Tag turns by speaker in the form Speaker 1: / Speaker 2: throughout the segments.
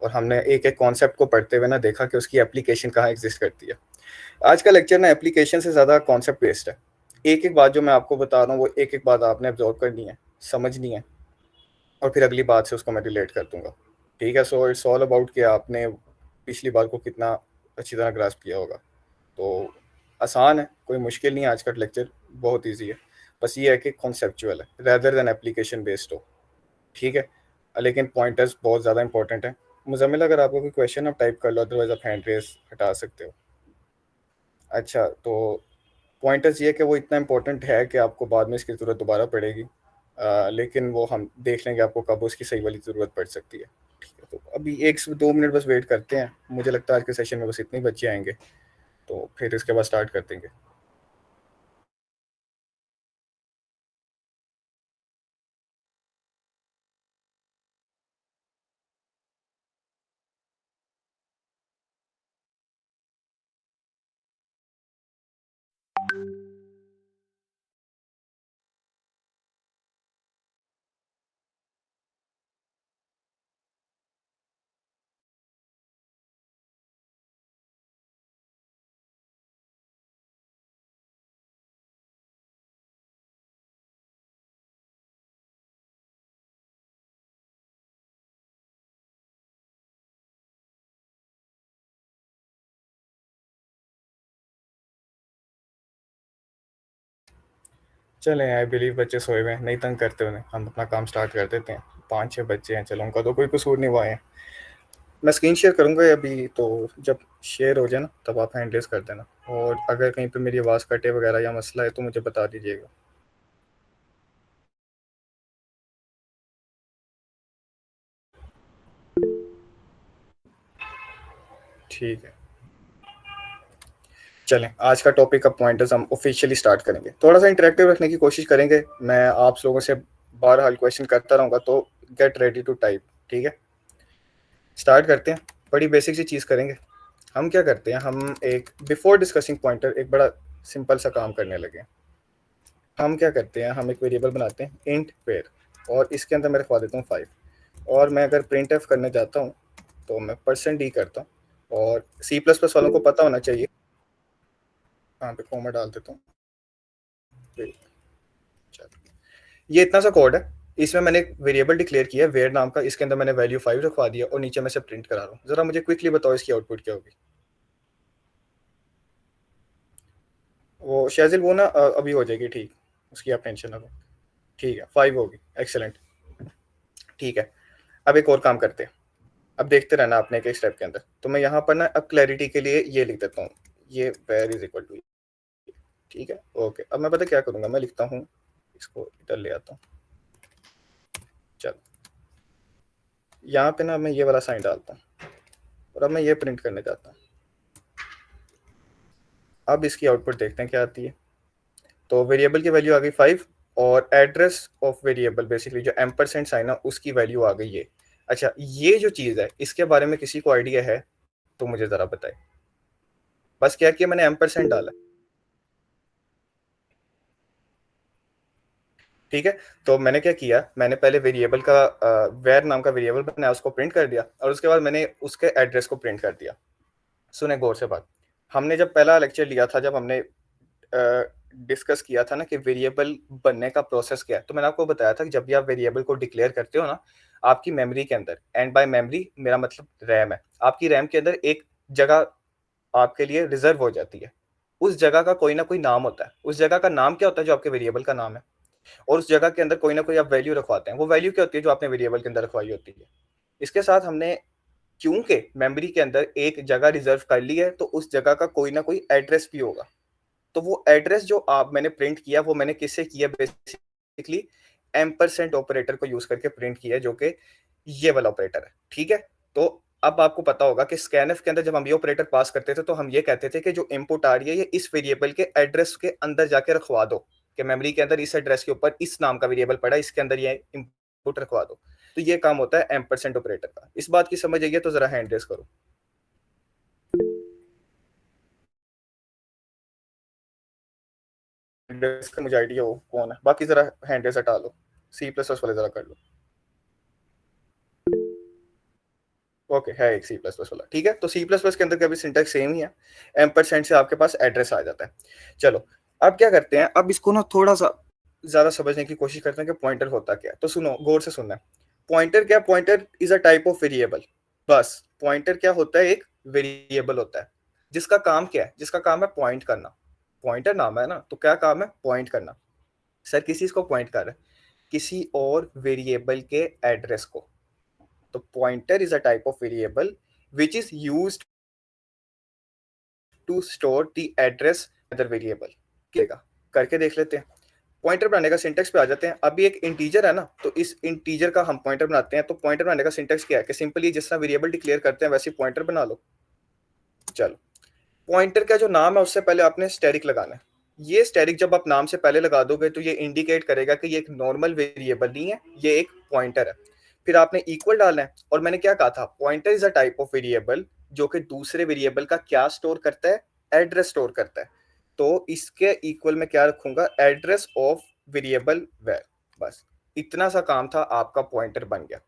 Speaker 1: और हमने एक-एक कॉन्सेप्ट को पढ़ते हुए ना देखा कि उसकी एप्लीकेशन कहाँ एग्ज़िस्ट करती है। आज का लेक्चर ना एप्लीकेशन से ज़्यादा कॉन्सेप्ट बेस्ड है। एक-एक बात जो मैं आपको बता रहा हूँ, वो एक-एक बात आपने अब्ज़ॉर्ब करनी है, समझनी है और फिर अगली बात से उसको मैं रिलेट कर दूँगा। ठीक है? सो इट्स ऑल अबाउट कि आपने पिछली बार को कितना अच्छी तरह ग्रास्प किया होगा। तो आसान है, कोई मुश्किल नहीं है, आज का लेक्चर बहुत ईज़ी है। बस ये है कि कॉन्सेप्चुअल है, रेदर देन एप्लीकेशन बेस्ड हो। ठीक है? लेकिन पॉइंटर्स बहुत ज़्यादा इंपॉर्टेंट हैं। मुज़म्मिल, अगर आपको कोई क्वेश्चन आप टाइप कर लो, अदरवाइज़ आप हैंड रेज़ हटा सकते हो। अच्छा, तो पॉइंटर्स ये है कि वो इतना इम्पोर्टेंट है कि आपको बाद में इसकी ज़रूरत दोबारा पड़ेगी। लेकिन वो हम देख लेंगे आपको कब उसकी सही वाली ज़रूरत पड़ सकती है। ठीक है, तो अभी 1 से 2 मिनट बस वेट करते हैं। मुझे लगता है आज के सेशन में बस इतने ही बच्चे आएँगे, तो फिर इसके बाद स्टार्ट कर देंगे। चलें, आई बिलीव बच्चे सोए हुए हैं, नहीं तंग करते उन्हें, हम अपना काम स्टार्ट कर देते हैं। 5-6 बच्चे हैं, चलो उनका तो कोई कसूर नहीं हुआ है। मैं स्क्रीन शेयर करूँगा अभी, तो जब शेयर हो जाए ना, तब आप हैंड रेज़ कर देना और अगर कहीं पे मेरी आवाज़ कटे वगैरह या मसला है, तो मुझे बता दीजिएगा। ठीक है। चलें, आज का टॉपिक अब पॉइंटर्स हम ऑफ़िशियली स्टार्ट करेंगे। थोड़ा-सा इंटरैक्टिव रखने की कोशिश करेंगे। मैं आप लोगों से बहरहाल क्वेश्चन करता रहूँगा, तो गेट रेडी टू टाइप, ठीक है? स्टार्ट करते हैं। बड़ी बेसिक सी चीज़ करेंगे। हम क्या करते हैं, हम एक बिफोर डिस्कसिंग पॉइंटर एक बड़ा सिंपल सा काम करने लगे हैं। हम क्या करते हैं, हम एक वेरिएबल बनाते हैं इंट पेयर और इसके अंदर मैं रखवा देता हूँ 5 और मैं अगर प्रिंटफ करने जाता हूँ, तो मैं %d करता हूँ और सी प्लस प्लस वालों को पता होना चाहिए। यहाँ पे कॉमा डाल देता हूँ। चलो, ये इतना सा कोड है। इसमें मैंने एक वेरिएबल डिक्लेयर किया है वेयर नाम का, इसके अंदर मैंने वैल्यू 5 रखवा दिया और नीचे मैं से प्रिंट करा रहा हूँ। ज़रा मुझे क्विकली बताओ इसकी आउटपुट क्या होगी? वो शाज़िल, वो ना अभी हो जाएगी ठीक, उसकी आप टेंशन ना लो। ठीक है, 5 होगी, एक्सीलेंट। ठीक है, अब एक और काम करते हैं। अब देखते रहना आपने एक-एक स्टेप के अंदर। तो मैं यहाँ पर ना अब क्लैरिटी के लिए ये लिख देता हूँ, ये वेयर इज़ इक्वल टू, ठीक है? ओके, अब मैं पता है क्या करूँगा, मैं लिखता हूँ, इसको इधर ले आता हूँ। चलो, यहाँ पे ना मैं ये वाला साइन डालता हूँ और अब मैं ये प्रिंट करने जाता हूँ। अब इसकी आउटपुट देखते हैं क्या आती है। तो वेरिएबल की वैल्यू आ गई 5 और एड्रेस ऑफ वेरिएबल बेसिकली जो एम्परसेंड साइन है उसकी वैल्यू आ गई ये। अच्छा, ये जो चीज़ है इसके बारे में किसी को आइडिया है तो मुझे ज़रा बताएं। बस क्या किया मैंने, एम्परसेंड डाला। ठीक है, तो मैंने क्या किया, मैंने पहले वेरिएबल का वेर नाम का वेरिएबल बनाया, उसको प्रिंट कर दिया और उसके बाद मैंने उसके एड्रेस को प्रिंट कर दिया। सुने गौर से बात, हमने जब पहला लेक्चर लिया था, जब हमने डिस्कस किया था ना कि वेरिएबल बनने का प्रोसेस क्या है, तो मैंने आपको बताया था कि जब भी आप वेरिएबल को डिक्लेयर करते हो ना, आपकी मेमोरी के अंदर, एंड बाय मेमोरी मेरा मतलब रैम है, आपकी रैम के अंदर एक जगह आपके लिए रिजर्व हो जाती है। उस जगह का कोई ना कोई नाम होता है, उस जगह का नाम क्या होता है, जो आपके वेरिएबल का नाम है। और उस जगह के अंदर कोई ना कोई आप वैल्यू रखवाते हैं, वो वैल्यू क्या होती है, जो आपने वेरिएबल के अंदर रखवाई होती है। इसके साथ हमने क्योंकि मेमोरी के अंदर एक जगह रिजर्व कर ली है, तो उस जगह का कोई ना कोई एड्रेस भी होगा। तो वो एड्रेस जो आप मैंने प्रिंट किया, वो मैंने किससे किया, बेसिकली एम्परसेंड ऑपरेटर को यूज करके प्रिंट किया है, जो कि ये वाला ऑपरेटर है। ठीक है, तो अब आपको पता होगा कि स्कैनफ के अंदर जब हम ये ऑपरेटर पास करते थे, तो हम ये कहते थे कि जो इनपुट आ रही है, ये इस वेरिएबल के एड्रेस के अंदर जाके रखवा दो, कि मेमोरी के अंदर इस एड्रेस के ऊपर इस नाम का वेरिएबल पड़ा है, इसके अंदर ये इनपुट रखवा दो। तो ये काम होता है एम्परसेंड ऑपरेटर का। इस बात की समझ आई है तो जरा हैंड रेस करो। इसका मुझे आइडिया हो कौन है, बाकी जरा हैंड रेस हटा लो, सी प्लस प्लस वाले जरा कर लो। ओके, है एक सी प्लस प्लस वाला, ठीक है। तो सी प्लस प्लस के अंदर का भी सिंटैक्स सेम ही है, एम्परसेंड से आपके पास एड्रेस आ जाता है। चलो, अब क्या करते हैं, अब इसको ना थोड़ा सा ज्यादा समझने की कोशिश करते हैं कि पॉइंटर होता क्या है। तो सुनो, गौर से सुनना है। पॉइंटर क्या, pointer is a type of variable. बस पॉइंटर क्या होता है, एक वेरिएबल होता है जिसका काम क्या है, जिसका काम है पॉइंट करना। पॉइंटर नाम है ना, तो क्या काम है, पॉइंट करना। सर किसी को पॉइंट कर रहा है, किसी और वेरिएबल के एड्रेस को। तो pointer is a type of variable which is used to store the address other variable। क्या करके देख लेते हैं। पॉइंटर बनाने का सिंटेक्स पे आ जाते हैं। अभी एक इंटीजर है ना, तो इस इंटीजर का हम पॉइंटर बनाते हैं। तो पॉइंटर बनाने का सिंटेक्स क्या है कि सिंपली जिस तरह वेरिएबल डिक्लेयर करते हैं वैसे पॉइंटर बना लो। चलो, पॉइंटर का जो नाम है उससे पहले आपने स्टैटिक लगाना है। ये स्टैटिक जब आप नाम से पहले लगा दोगे तो ये इंडिकेट करेगा कि ये एक नॉर्मल वेरिएबल नहीं है, ये एक पॉइंटर है। फिर आपने इक्वल डालना है, और मैंने क्या कहा था, pointer is a type of variable जो कि दूसरे वेरिएबल का क्या स्टोर करता है, एड्रेस स्टोर करता है। तो इसके इक्वल में क्या रखूंगा, एड्रेस ऑफ वेरिएबल वेर। बस इतना सा काम था, आपका पॉइंटर बन गया।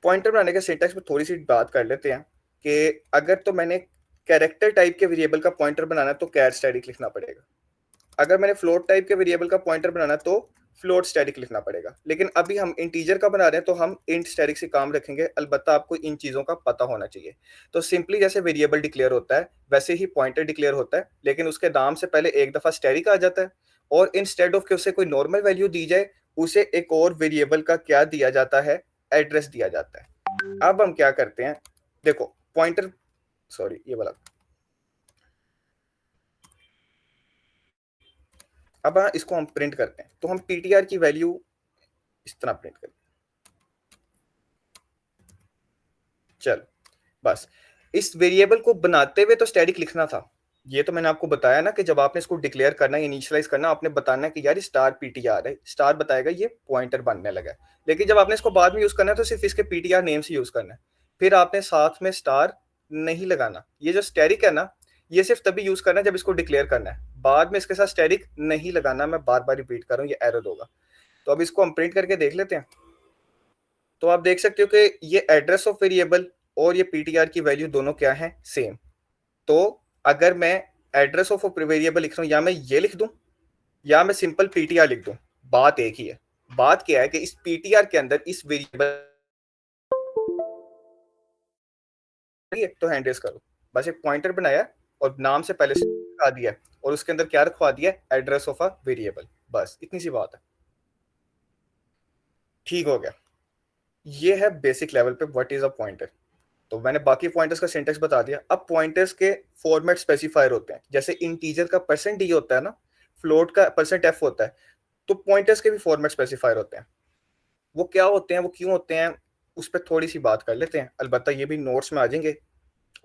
Speaker 1: पॉइंटर बनाने के सिंटैक्स में थोड़ी सी बात कर लेते हैं कि अगर तो मैंने कैरेक्टर टाइप के वेरिएबल का पॉइंटर बनाना है तो कैर स्टैटिक लिखना पड़ेगा। अगर मैंने फ्लोट टाइप के वेरिएबल का पॉइंटर बनाना है तो फ्लोट स्टैटिक लिखना पड़ेगा। लेकिन अभी हम इंटीजर का बना रहे हैं तो हम इंट स्टैटिक से काम रखेंगे। अलबत्ता आपको इन चीजों का पता होना चाहिए। तो सिंपली जैसे वेरिएबल डिक्लेयर होता है वैसे ही पॉइंटर डिक्लेयर होता है, लेकिन उसके नाम से पहले एक दफा स्टैटिक आ जाता है, और इंस्टेड ऑफ कि उसे कोई नॉर्मल वैल्यू दी जाए, उसे एक और वेरिएबल का क्या दिया जाता है, एड्रेस दिया जाता है। अब हम क्या करते हैं, देखो पॉइंटर, सॉरी ये वाला, अब इसको हम प्रिंट करते हैं। तो हम पीटीआर की वैल्यू इस तरह प्रिंट करते हैं। चलो, बस इस वेरिएबल को बनाते हुए तो स्टैटिक लिखना था। ये तो मैंने आपको बताया ना कि जब आपने इसको डिक्लेयर करना है, इनिशियलाइज करना, आपने बताना है कि यार स्टार पीटीआर है, स्टार बताएगा ये पॉइंटर बनने लगा है। लेकिन जब आपने इसको बाद में यूज करना है तो सिर्फ इसके पीटीआर नेम से यूज करना है। फिर आपने साथ में स्टार नहीं लगाना। ये जो स्टैटिक है ना, ये सिर्फ तभी यूज करना है जब इसको डिक्लेयर करना है, बाद में इसके साथ स्टैटिक नहीं लगाना। मैं बार बार रिपीट कर रहा हूँ, ये एरर होगा। तो अब इसको हम प्रिंट करके देख लेते हैं। तो आप देख सकते हो कि ये एड्रेस ऑफ वेरिएबल और ये पीटीआर की वैल्यू दोनों क्या है, सेम। तो अगर मैं एड्रेस ऑफ वेरिएबल लिख रहा हूं, या मैं ये लिख दूं या मैं सिंपल पीटीआर लिख दूं, बात एक ही है। बात क्या है कि इस पीटीआर के अंदर इस वेरिएबल तो हैंड रेस करो। बस एक पॉइंटर बनाया और नाम से पहले आ दिया, और उसके अंदर क्या रखवा दिया, एड्रेस ऑफ अ वेरिएबल। बस इतनी सी बात है, ठीक हो गया। ये है बेसिक लेवल पे व्हाट इज अ पॉइंटर। तो मैंने बाकी पॉइंटर्स का सिंटेक्स बता दिया। अब पॉइंटर्स के फॉर्मेट स्पेसिफायर होते हैं, जैसे इंटीजर का परसेंट डी होता है ना, फ्लोट का परसेंट एफ होता है। तो पॉइंटर्स के भी फॉर्मेट स्पेसिफायर होते हैं। वो क्या होते हैं, वो क्यों होते हैं, उस पर थोड़ी सी बात कर लेते हैं। अलबत्ता ये भी नोट्स में आ जाएंगे,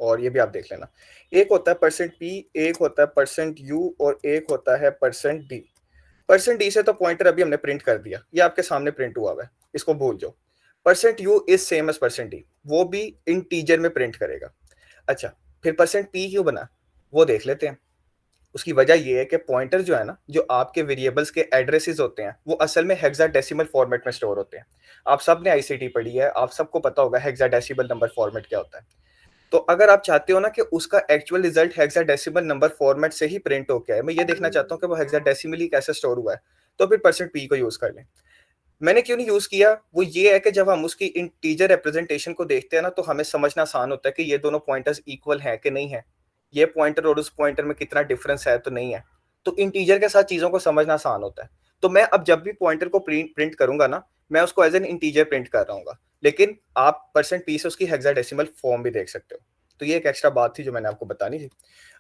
Speaker 1: और ये भी आप देख लेना। एक होता है परसेंट पी, एक होता है परसेंट यू, और एक होता है परसेंट डी। परसेंट डी से तो पॉइंटर अभी हमने प्रिंट कर दिया, ये आपके सामने प्रिंट हुआ हुआ है, इसको भूल जाओ। Percent u is same as percent d, वो भी इंटीजर में प्रिंट करेगा। अच्छा, फिर परसेंट पी क्यों बना, वो देख लेते हैं। उसकी वजह ये है कि पॉइंटर जो है ना, जो आपके वेरिएबल्स के एड्रेसेस होते हैं, वो असल में हेक्साडेसिमल फॉर्मेट में स्टोर होते हैं। आप सब ने आईसीटी पढ़ी है, आप सबको पता होगा हेक्साडेसिमल नंबर फॉर्मेट क्या होता है। तो अगर आप चाहते हो ना कि उसका actual result hexadecimal number format से ही प्रिंट होके आए, मैं ये देखना चाहता हूँ कि वो हेक्साडेसिमली कैसे स्टोर हुआ है, तो फिर परसेंट पी को यूज कर लें। मैंने क्यों नहीं यूज किया, वो ये है कि जब हम उसकी इंटीजर रिप्रेजेंटेशन को देखते हैं ना, तो हमें समझना आसान होता है कि ये दोनों पॉइंटर्स इक्वल हैं कि नहीं है, ये पॉइंटर और उस पॉइंटर में कितना डिफरेंस है तो नहीं है। तो इंटीजर के साथ चीजों को समझना आसान होता है। तो मैं अब जब भी पॉइंटर को प्रिंट करूंगा ना, मैं उसको एज एन इंटीजर प्रिंट कर रहा हूँ। लेकिन आप परसेंट पी से उसकी हेक्साडेसिमल फॉर्म भी देख सकते हो। तो ये एक एक्स्ट्रा बात थी जो मैंने आपको बतानी थी।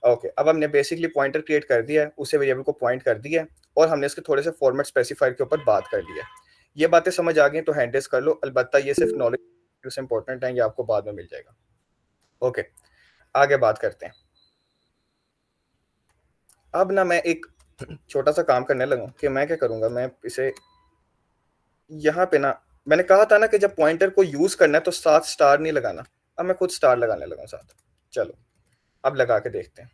Speaker 1: ओके, अब हमने बेसिकली पॉइंटर क्रिएट कर दिया है, उसे वेरिएबल को पॉइंट कर दिया है, और हमने इसके थोड़े से फॉर्मेट स्पेसिफायर के ऊपर बात कर लिया है। ये बातें समझ आ गई तो हैंड रेस कर लो। अलबत्ता ये सिर्फ नॉलेज से इंपॉर्टेंट है, ये आपको बाद में मिल जाएगा। ओके, आगे बात करते हैं। अब ना मैं एक छोटा सा काम करने लगा कि मैं क्या करूंगा, मैं इसे यहाँ पे ना, मैंने कहा था ना कि जब पॉइंटर को यूज करना है तो साथ स्टार नहीं लगाना। अब मैं खुद स्टार लगाने लगा साथ। चलो, अब लगा के देखते हैं।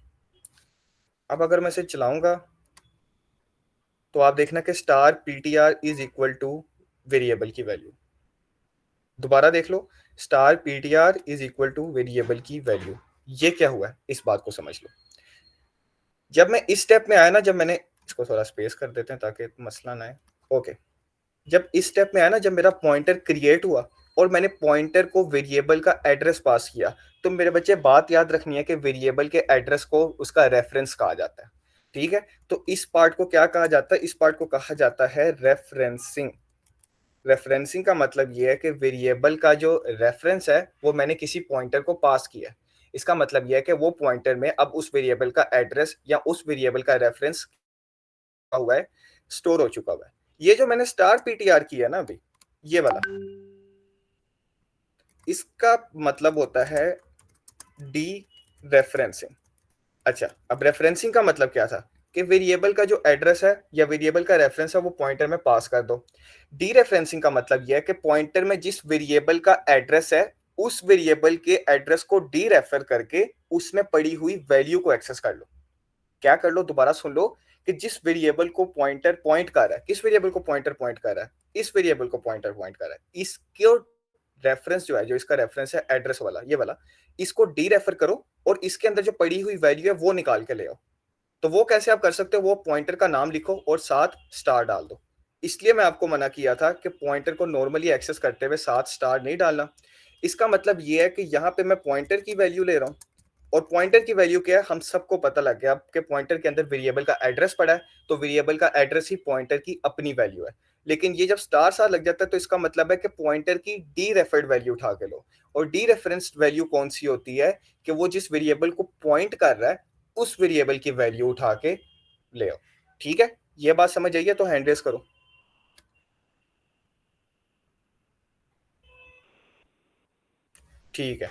Speaker 1: अब अगर मैं इसे चलाऊंगा तो आप देखना कि star PTR is equal to variable की वैल्यू। दोबारा देख लो, star PTR is equal to variable की वैल्यू। ये क्या हुआ है इस बात को समझ लो। जब मैं इस स्टेप में आया ना, जब मैंने इसको थोड़ा स्पेस कर देते हैं ताकि मसला ना आए। ओके, जब इस स्टेप में आया ना, जब मेरा पॉइंटर क्रिएट हुआ और मैंने पॉइंटर को वेरिएबल का एड्रेस पास किया, तो मेरे बच्चे बात याद रखनी है कि वेरिएबल के एड्रेस को उसका रेफरेंस कहा जाता है। ठीक है, तो इस पार्ट को क्या कहा जाता है? इस पार्ट को कहा जाता है रेफरेंसिंग। रेफरेंसिंग का मतलब ये है कि वेरिएबल का जो रेफरेंस है वो मैंने किसी पॉइंटर को पास किया है। इसका मतलब यह है कि वो पॉइंटर में अब उस वेरिएबल का एड्रेस या उस वेरिएबल का रेफरेंस हुआ है, स्टोर हो चुका हुआ है। ये जो मैंने स्टार पीटीआर किया ना अभी, ये वाला, इसका मतलब होता है डी रेफरेंसिंग। अच्छा, अब रेफरेंसिंग का मतलब क्या था कि वेरिएबल का जो एड्रेस है या वेरिएबल का रेफरेंस है वो पॉइंटर में पास कर दो। डी रेफरेंसिंग का मतलब यह है कि पॉइंटर में जिस वेरिएबल का एड्रेस है उस वेरिएबल के एड्रेस को डी रेफर करके उसमें पड़ी हुई वैल्यू को एक्सेस कर लो। क्या कर लो? दोबारा सुन लो कि जिस वेरिएबल को पॉइंटर पॉइंट कर रहा है, किस वेरिएबल को पॉइंटर पॉइंट कर रहा है? इस वेरिएबल को पॉइंटर पॉइंट कर रहा है। इसको रेफरेंस जो है, जो इसका रेफरेंस है एड्रेस वाला, ये वाला, इसको डी रेफर करो और इसके अंदर जो पड़ी हुई वैल्यू है वो निकाल के ले आओ। तो वो कैसे आप कर सकते हो? वो पॉइंटर का नाम लिखो और साथ स्टार डाल दो। इसलिए मैं आपको मना किया था कि पॉइंटर को नॉर्मली एक्सेस करते हुए साथ स्टार नहीं डालना। इसका मतलब ये है कि यहाँ पे मैं पॉइंटर की वैल्यू ले रहा हूँ और पॉइंटर की वैल्यू क्या है हम सबको पता लग गया कि पॉइंटर के अंदर वेरिएबल का एड्रेस पड़ा है, तो वेरिएबल का एड्रेस ही पॉइंटर की अपनी वैल्यू है। लेकिन ये जब स्टार सा लग जाता है तो इसका मतलब है कि पॉइंटर की डी रेफर्ड वैल्यू उठा के लो। और डी रेफरेंस्ड वैल्यू कौन सी होती है? कि वो जिस वेरिएबल को पॉइंट कर रहा है उस वेरिएबल की वैल्यू उठा के ले आओ। ठीक है, ये बात समझ आइए तो हैंड रेस करो। ठीक है,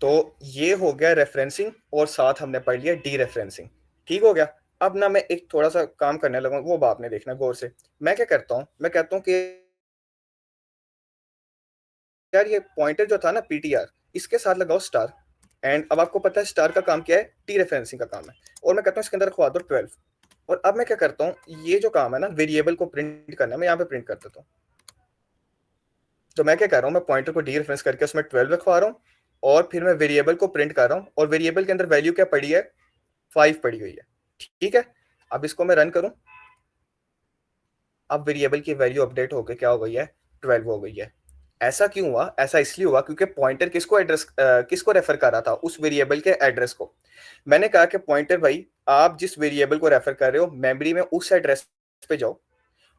Speaker 1: तो ये हो गया रेफरेंसिंग और साथ हमने पढ़ लिया डी रेफरेंसिंग। ठीक हो गया। अब ना मैं एक थोड़ा सा काम करने लगा, वो आपने देखना गौर से। मैं क्या करता हूँ, मैं कहता हूँ कि यार ये पॉइंटर जो था ना पीटीआर, इसके साथ लगाओ स्टार। एंड अब आपको पता है स्टार का काम क्या है? टी रेफरेंसिंग का काम है। और मैं कहता हूँ इसके अंदर रखवा दो 12। और अब मैं क्या करता हूँ, ये जो काम है ना वेरिएबल को प्रिंट करना है, मैं यहाँ पे प्रिंट कर देता हूँ। तो मैं क्या कर रहा हूँ, मैं पॉइंटर को डी रेफरेंस करके उसमें 12 रखवा रहा हूँ और फिर मैं वेरिएबल को प्रिंट कर रहा हूँ और वेरिएबल के अंदर वैल्यू क्या पड़ी है? 5 पड़ी हुई है। ठीक है, अब इसको मैं रन करूं। अब वेरिएबल की वैल्यू अपडेट होकर क्या हो गई है? 12 हो गई है। ऐसा क्यों हुआ? ऐसा इसलिए हुआ क्योंकि पॉइंटर किसको रेफर कर रहा था? उस वेरिएबल के एड्रेस को। मैंने कहा कि पॉइंटर भाई, आप जिस वेरिएबल को रेफर कर रहे हो मेमोरी में उस एड्रेस पे जाओ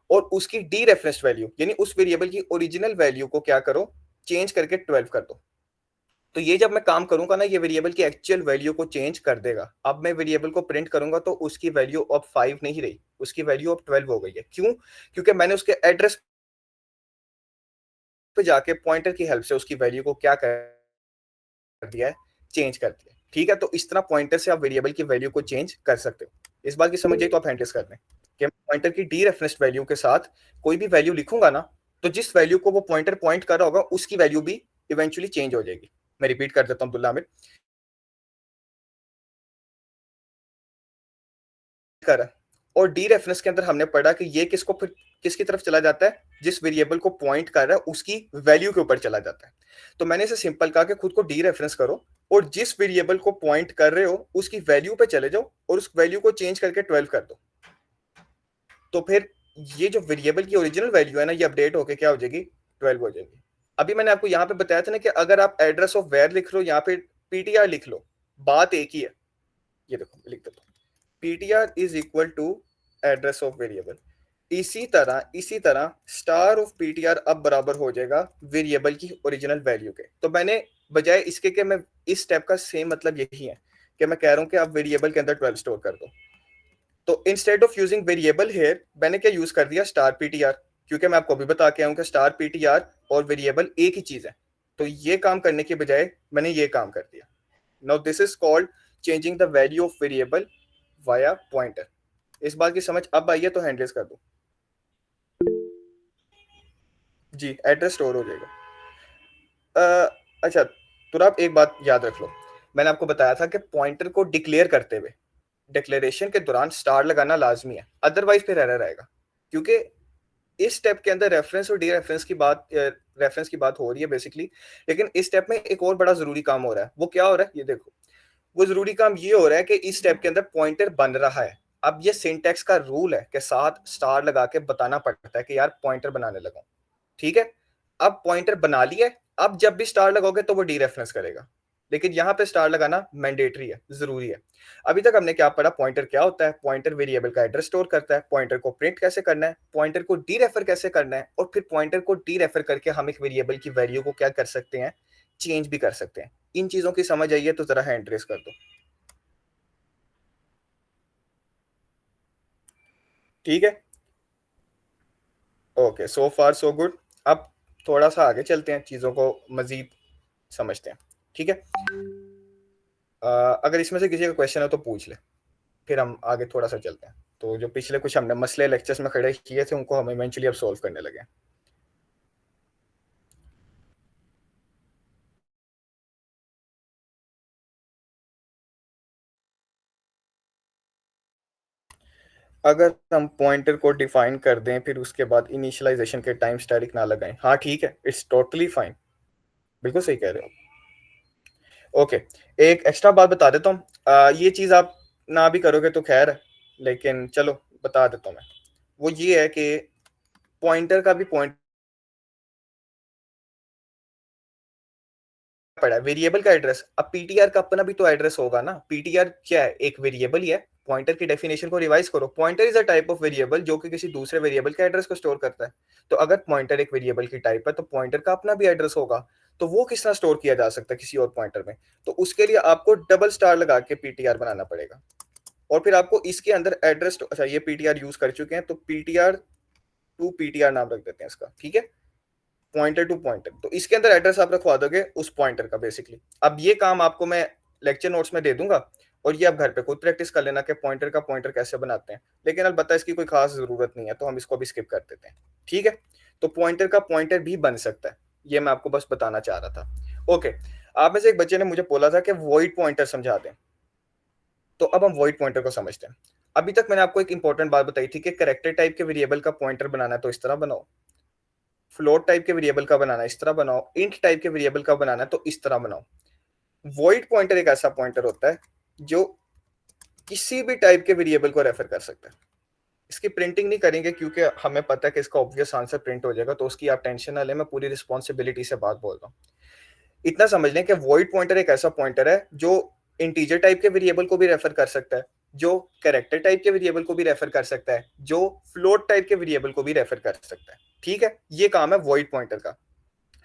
Speaker 1: और उसकी डी रेफरेंस वैल्यू यानी उस वेरिएबल की ओरिजिनल वैल्यू को क्या करो? चेंज करके 12 कर दो। तो ये जब मैं काम करूंगा ना, ये वेरिएबल की एक्चुअल वैल्यू को चेंज कर देगा। अब मैं वेरिएबल को प्रिंट करूंगा तो उसकी वैल्यू अब 5 नहीं रही, उसकी वैल्यू अब 12 हो गई है। क्यों? क्योंकि मैंने उसके एड्रेस पे जाके पॉइंटर की हेल्प से उसकी वैल्यू को क्या कर दिया है? चेंज कर दिया। ठीक है, तो इस तरह पॉइंटर से आप वेरिएबल की वैल्यू को चेंज कर सकते हो। इस बात की समझिए तो आप हैंडल्स कर दें कि पॉइंटर की डी रेफरेंस वैल्यू के साथ कोई भी वैल्यू लिखूंगा ना, तो जिस वैल्यू को वो पॉइंटर पॉइंट कर रहा होगा उसकी वैल्यू भी इवेंचुअली चेंज हो जाएगी। मैं रिपीट कर देता हूँ अब्दुल्ला आमिर कर। और डी रेफरेंस के अंदर हमने पढ़ा कि ये किसको फिर किसकी तरफ चला जाता है? जिस वेरिएबल को पॉइंट कर रहा है उसकी वैल्यू के ऊपर चला जाता है। तो मैंने इसे सिंपल कहा कि खुद को डी रेफरेंस करो और जिस वेरिएबल को पॉइंट कर रहे हो उसकी वैल्यू पे चले जाओ और उस वैल्यू को चेंज करके 12 कर दो। तो फिर ये जो वेरिएबल की ओरिजिनल वैल्यू है ना, ये अपडेट होके क्या हो जाएगी? 12 हो जाएगी। अभी मैंने आपको यहाँ पे बताया था ना कि अगर आप एड्रेस ऑफ वेयर लिख लो, यहाँ पे पीटीआर लिख लो, बात एक ही है। ये देखो लिख देता हूँ, PTR is equal to address of variable. इसी तरह स्टार ऑफ पीटीआर अब बराबर हो जाएगा वेरिएबल की ओरिजिनल वैल्यू के। तो मैंने बजाय इसके कि मैं इस स्टेप का सेम मतलब यही है कि मैं कह रहा हूं कि आप वेरिएबल के अंदर 12 स्टोर कर दो। तो instead of using variable here मैंने क्या यूज कर दिया? Star PTR. क्योंकि मैं आपको अभी बता के आऊं कि स्टार पीटीआर और वेरिएबल एक ही चीज है। तो ये काम करने के बजाय मैंने ये काम कर दिया। Now this is called changing the value of variable via pointer. इस बात की समझ अब आई है तो हैंड रेस कर दो। जी, एड्रेस स्टोर हो जाएगा। अच्छा, तो आप एक बात याद रख लो, मैंने आपको बताया था कि पॉइंटर को डिक्लेयर करते हुए डिक्लेरेशन के दौरान स्टार लगाना लाजमी है, अदरवाइज फिर एरर आएगा। क्योंकि इस स्टेप के अंदर रेफरेंस और डी रेफरेंस की बात रेफरेंस की बात हो रही है बेसिकली। लेकिन इस स्टेप में एक और बड़ा ज़रूरी काम हो रहा है। वो क्या हो रहा है? ये देखो। वो ज़रूरी काम ये हो रहा है कि इस स्टेप के अंदर पॉइंटर बन रहा है। अब ये सिंटैक्स का रूल है कि साथ स्टार लगा के बताना पड़ता है कि यार पॉइंटर बनाने लगा हूँ। ठीक है? अब पॉइंटर बना लिया है, अब जब भी स्टार लगाओगे तो वो डीरेफरेंस करेगा। लेकिन यहाँ पे स्टार लगाना मैंडेटरी है, ज़रूरी है। अभी तक हमने क्या पढ़ा? पॉइंटर क्या होता है? पॉइंटर वेरिएबल का एड्रेस स्टोर करता है, पॉइंटर को प्रिंट कैसे करना है, पॉइंटर को डीरेफर कैसे करना है, और फिर पॉइंटर को डीरेफर करके हम एक वेरिएबल की वैल्यू को क्या कर सकते हैं? चेंज भी कर सकते हैं। इन चीज़ों की समझ आई है तो ज़रा हैंड रेज़ कर दो। ठीक है? ओके, सो फार सो गुड। अब थोड़ा-सा आगे चलते हैं, चीज़ों को मज़ीद समझते हैं। ठीक है? अगर इसमें से किसी का क्वेश्चन हो तो पूछ ले, फिर हम आगे थोड़ा-सा चलते हैं। तो जो पिछले कुछ हमने मसले लेक्चर्स में खड़े किए थे, उनको हम इवेंचुअली अब सॉल्व करने लगे हैं। अगर हम पॉइंटर को डिफाइन कर दें, फिर उसके बाद इनिशियलाइज़ेशन के टाइम स्टैटिक ना लगाएँ। हाँ, ठीक है, इट्स टोटली फाइन। बिल्कुल सही कह रहे हो। ओके, एक एक्स्ट्रा बात बता देता हूँ। ये चीज़ आप ना भी करोगे तो ख़ैर है, लेकिन चलो बता देता हूँ मैं। वो ये है कि पॉइंटर का भी पॉइंट पड़ा है, वेरिएबल का एड्रेस। अब पीटीआर का अपना भी तो एड्रेस होगा ना। पीटीआर क्या है? एक वेरिएबल ही है। पॉइंटर की डेफिनेशन को रिवाइज करो। Pointer is a type of variable जो कि किसी दूसरे वेरिएबल के एड्रेस को स्टोर करता है। तो अगर पॉइंटर एक वेरिएबल की टाइप है तो पॉइंटर का अपना भी एड्रेस होगा। तो वो किस तरह स्टोर किया जा सकता है किसी और पॉइंटर में? तो उसके लिए आपको डबल स्टार लगा के पीटीआर बनाना पड़ेगा। और फिर आपको इसके अंदर एड्रेस, अच्छा ये पीटीआर यूज कर चुके हैं तो पीटीआर टू पीटीआर नाम रख देते हैं इसका। ठीक है? पॉइंटर टू पॉइंटर, तो इसके अंदर एड्रेस आप रखवा दोगे उस पॉइंटर का बेसिकली। अब ये काम आपको मैं लेक्चर नोट्स में दे दूंगा, और ये आप घर पे खुद प्रैक्टिस कर लेना कि पॉइंटर का पॉइंटर कैसे बनाते हैं। लेकिन अलबत्ता इसकी कोई खास जरूरत नहीं है, तो हम इसको भी स्किप कर देते हैं। ठीक है? तो पॉइंटर का पॉइंटर भी बन सकता है, ये मैं आपको बस बताना चाह रहा था। ओके, आप में से एक बच्चे ने मुझे बोला था कि वॉइड पॉइंटर समझा दें। तो अब हम वॉइड पॉइंटर को समझते हैं। अभी तक मैंने आपको एक इंपॉर्टेंट बात बताई थी कि कैरेक्टर टाइप के वेरिएबल का पॉइंटर बनाना है तो इस तरह बनाओ, फ्लोट टाइप के वेरिएबल का बनाना है इस तरह बनाओ, इंट टाइप के वेरिएबल का बनाना है तो इस तरह बनाओ। वॉइड पॉइंटर एक ऐसा पॉइंटर होता है जो किसी भी टाइप के वेरिएबल को रेफर कर सकता है। इसकी प्रिंटिंग नहीं करेंगे क्योंकि हमें पता है कि इसका ऑब्वियस आंसर प्रिंट हो जाएगा, तो उसकी आप टेंशन ना लें, मैं पूरी रिस्पॉन्सिबिलिटी से बात बोल रहा हूँ। इतना समझ लें कि वॉइड पॉइंटर एक ऐसा पॉइंटर है जो इंटीजर टाइप के वेरिएबल को भी रेफर कर सकता है, जो कैरेक्टर टाइप के वेरिएबल को भी रेफर कर सकता है, जो फ्लोट टाइप के वेरिएबल को भी रेफर कर सकता है। ठीक है? ये काम है वॉइड पॉइंटर का।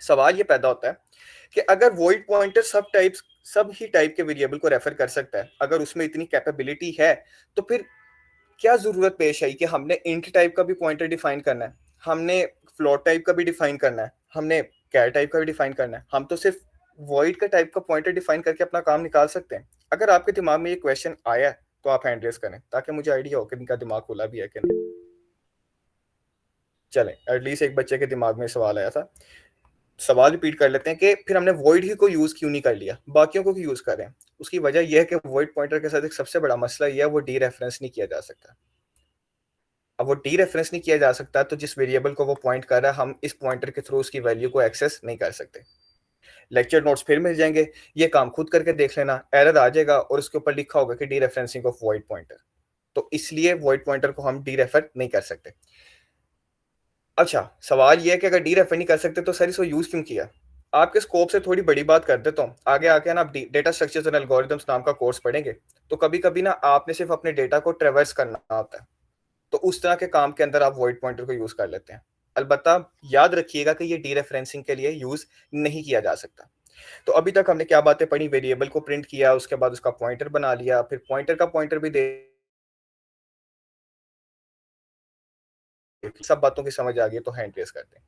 Speaker 1: सवाल ये पैदा होता है कि अगर वॉइड पॉइंटर सब ही टाइप के वेरिएबल को रेफर कर सकता है, अगर उसमें इतनी कैपेबिलिटी है, तो फिर क्या जरूरत पेश आई कि हमने इंट टाइप का भी पॉइंटर डिफाइन करना है, हमने फ्लोट टाइप का भी डिफाइन करना है, हमने कैर टाइप का भी डिफाइन करना है? हम तो सिर्फ वॉइड का टाइप का पॉइंटर डिफाइन करके अपना काम निकाल सकते हैं। अगर आपके दिमाग में ये क्वेश्चन आया है तो आप हैंड रेस करें ताकि मुझे आइडिया हो कि इनका दिमाग खुला भी है कि नहीं। चलें, एटलीस्ट एक बच्चे के दिमाग में सवाल आया था। सवाल रिपीट कर लेते हैं कि फिर हमने वॉइड ही को यूज क्यों नहीं कर लिया, बाकियों को क्यों यूज कर रहे हैं? उसकी वजह यह है कि वॉइड पॉइंटर के साथ एक सबसे बड़ा मसला यह है, वो डी रेफरेंस नहीं किया जा सकता। अब वो डी रेफरेंस नहीं किया जा सकता तो जिस वेरिएबल को वो पॉइंट कर रहा है, हम इस पॉइंटर के थ्रू उसकी वैल्यू को एक्सेस नहीं कर सकते। लेक्चर नोट्स फिर मिल जाएंगे, ये काम खुद करके देख लेना, एरर आ जाएगा और उसके ऊपर लिखा होगा कि D referencing of void pointer. तो इसलिए वॉइड पॉइंटर को हम डी रेफर नहीं कर सकते। अच्छा, सवाल ये है कि अगर डी रेफर नहीं कर सकते तो सर इसको यूज क्यों किया? आपके स्कोप से थोड़ी बड़ी बात कर देता हूँ। आगे आके ना आप डेटा स्ट्रक्चर्स एंड एल्गोरिथम्स नाम का कोर्स पढ़ेंगे, तो कभी कभी ना आपने सिर्फ अपने डेटा को ट्रेवर्स करना होता है, तो उस तरह के काम के अंदर आप वॉइड पॉइंटर को यूज कर लेते हैं। अलबत्ता याद रखिएगा कि ये डीरेफरेंसिंग के लिए यूज नहीं किया जा सकता। तो अभी तक हमने क्या बातें पढ़ी? वेरिएबल को प्रिंट किया, उसके बाद उसका पॉइंटर बना लिया, फिर पॉइंटर का पॉइंटर भी दे। सब बातों की समझ आ गई तो हैंड रेस करते हैं।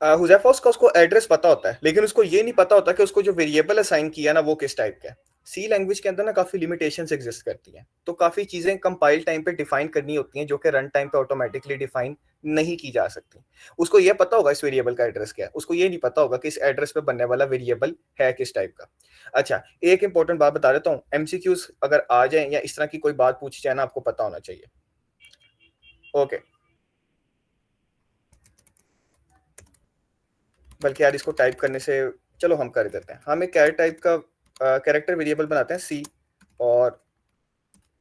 Speaker 1: हुजैफा का उसको एड्रेस पता होता है, लेकिन उसको ये नहीं पता होता कि उसको जो वेरिएबल असाइन किया ना वो किस टाइप का है। सी लैंग्वेज के अंदर ना काफी लिमिटेशंस एग्जिस्ट करती हैं, तो काफी चीजें कंपाइल टाइम पे डिफाइन करनी होती हैं जो कि रन टाइम पे ऑटोमेटिकली डिफाइन नहीं की जा सकती। उसको ये पता होगा इस वेरिएबल का एड्रेस क्या है, उसको ये नहीं पता होगा कि इस एड्रेस पे बनने वाला वेरिएबल है किस टाइप का। अच्छा, एक इंपॉर्टेंट बात बता देता हूँ, एमसीक्यूज अगर आ जाए या इस तरह की कोई बात पूछी जाए ना, आपको पता होना चाहिए। ओके, बल्कि यार इसको टाइप करने से चलो हम कर देते हैं। हम एक कैरेक्टर टाइप का कैरेक्टर वेरिएबल बनाते हैं सी, और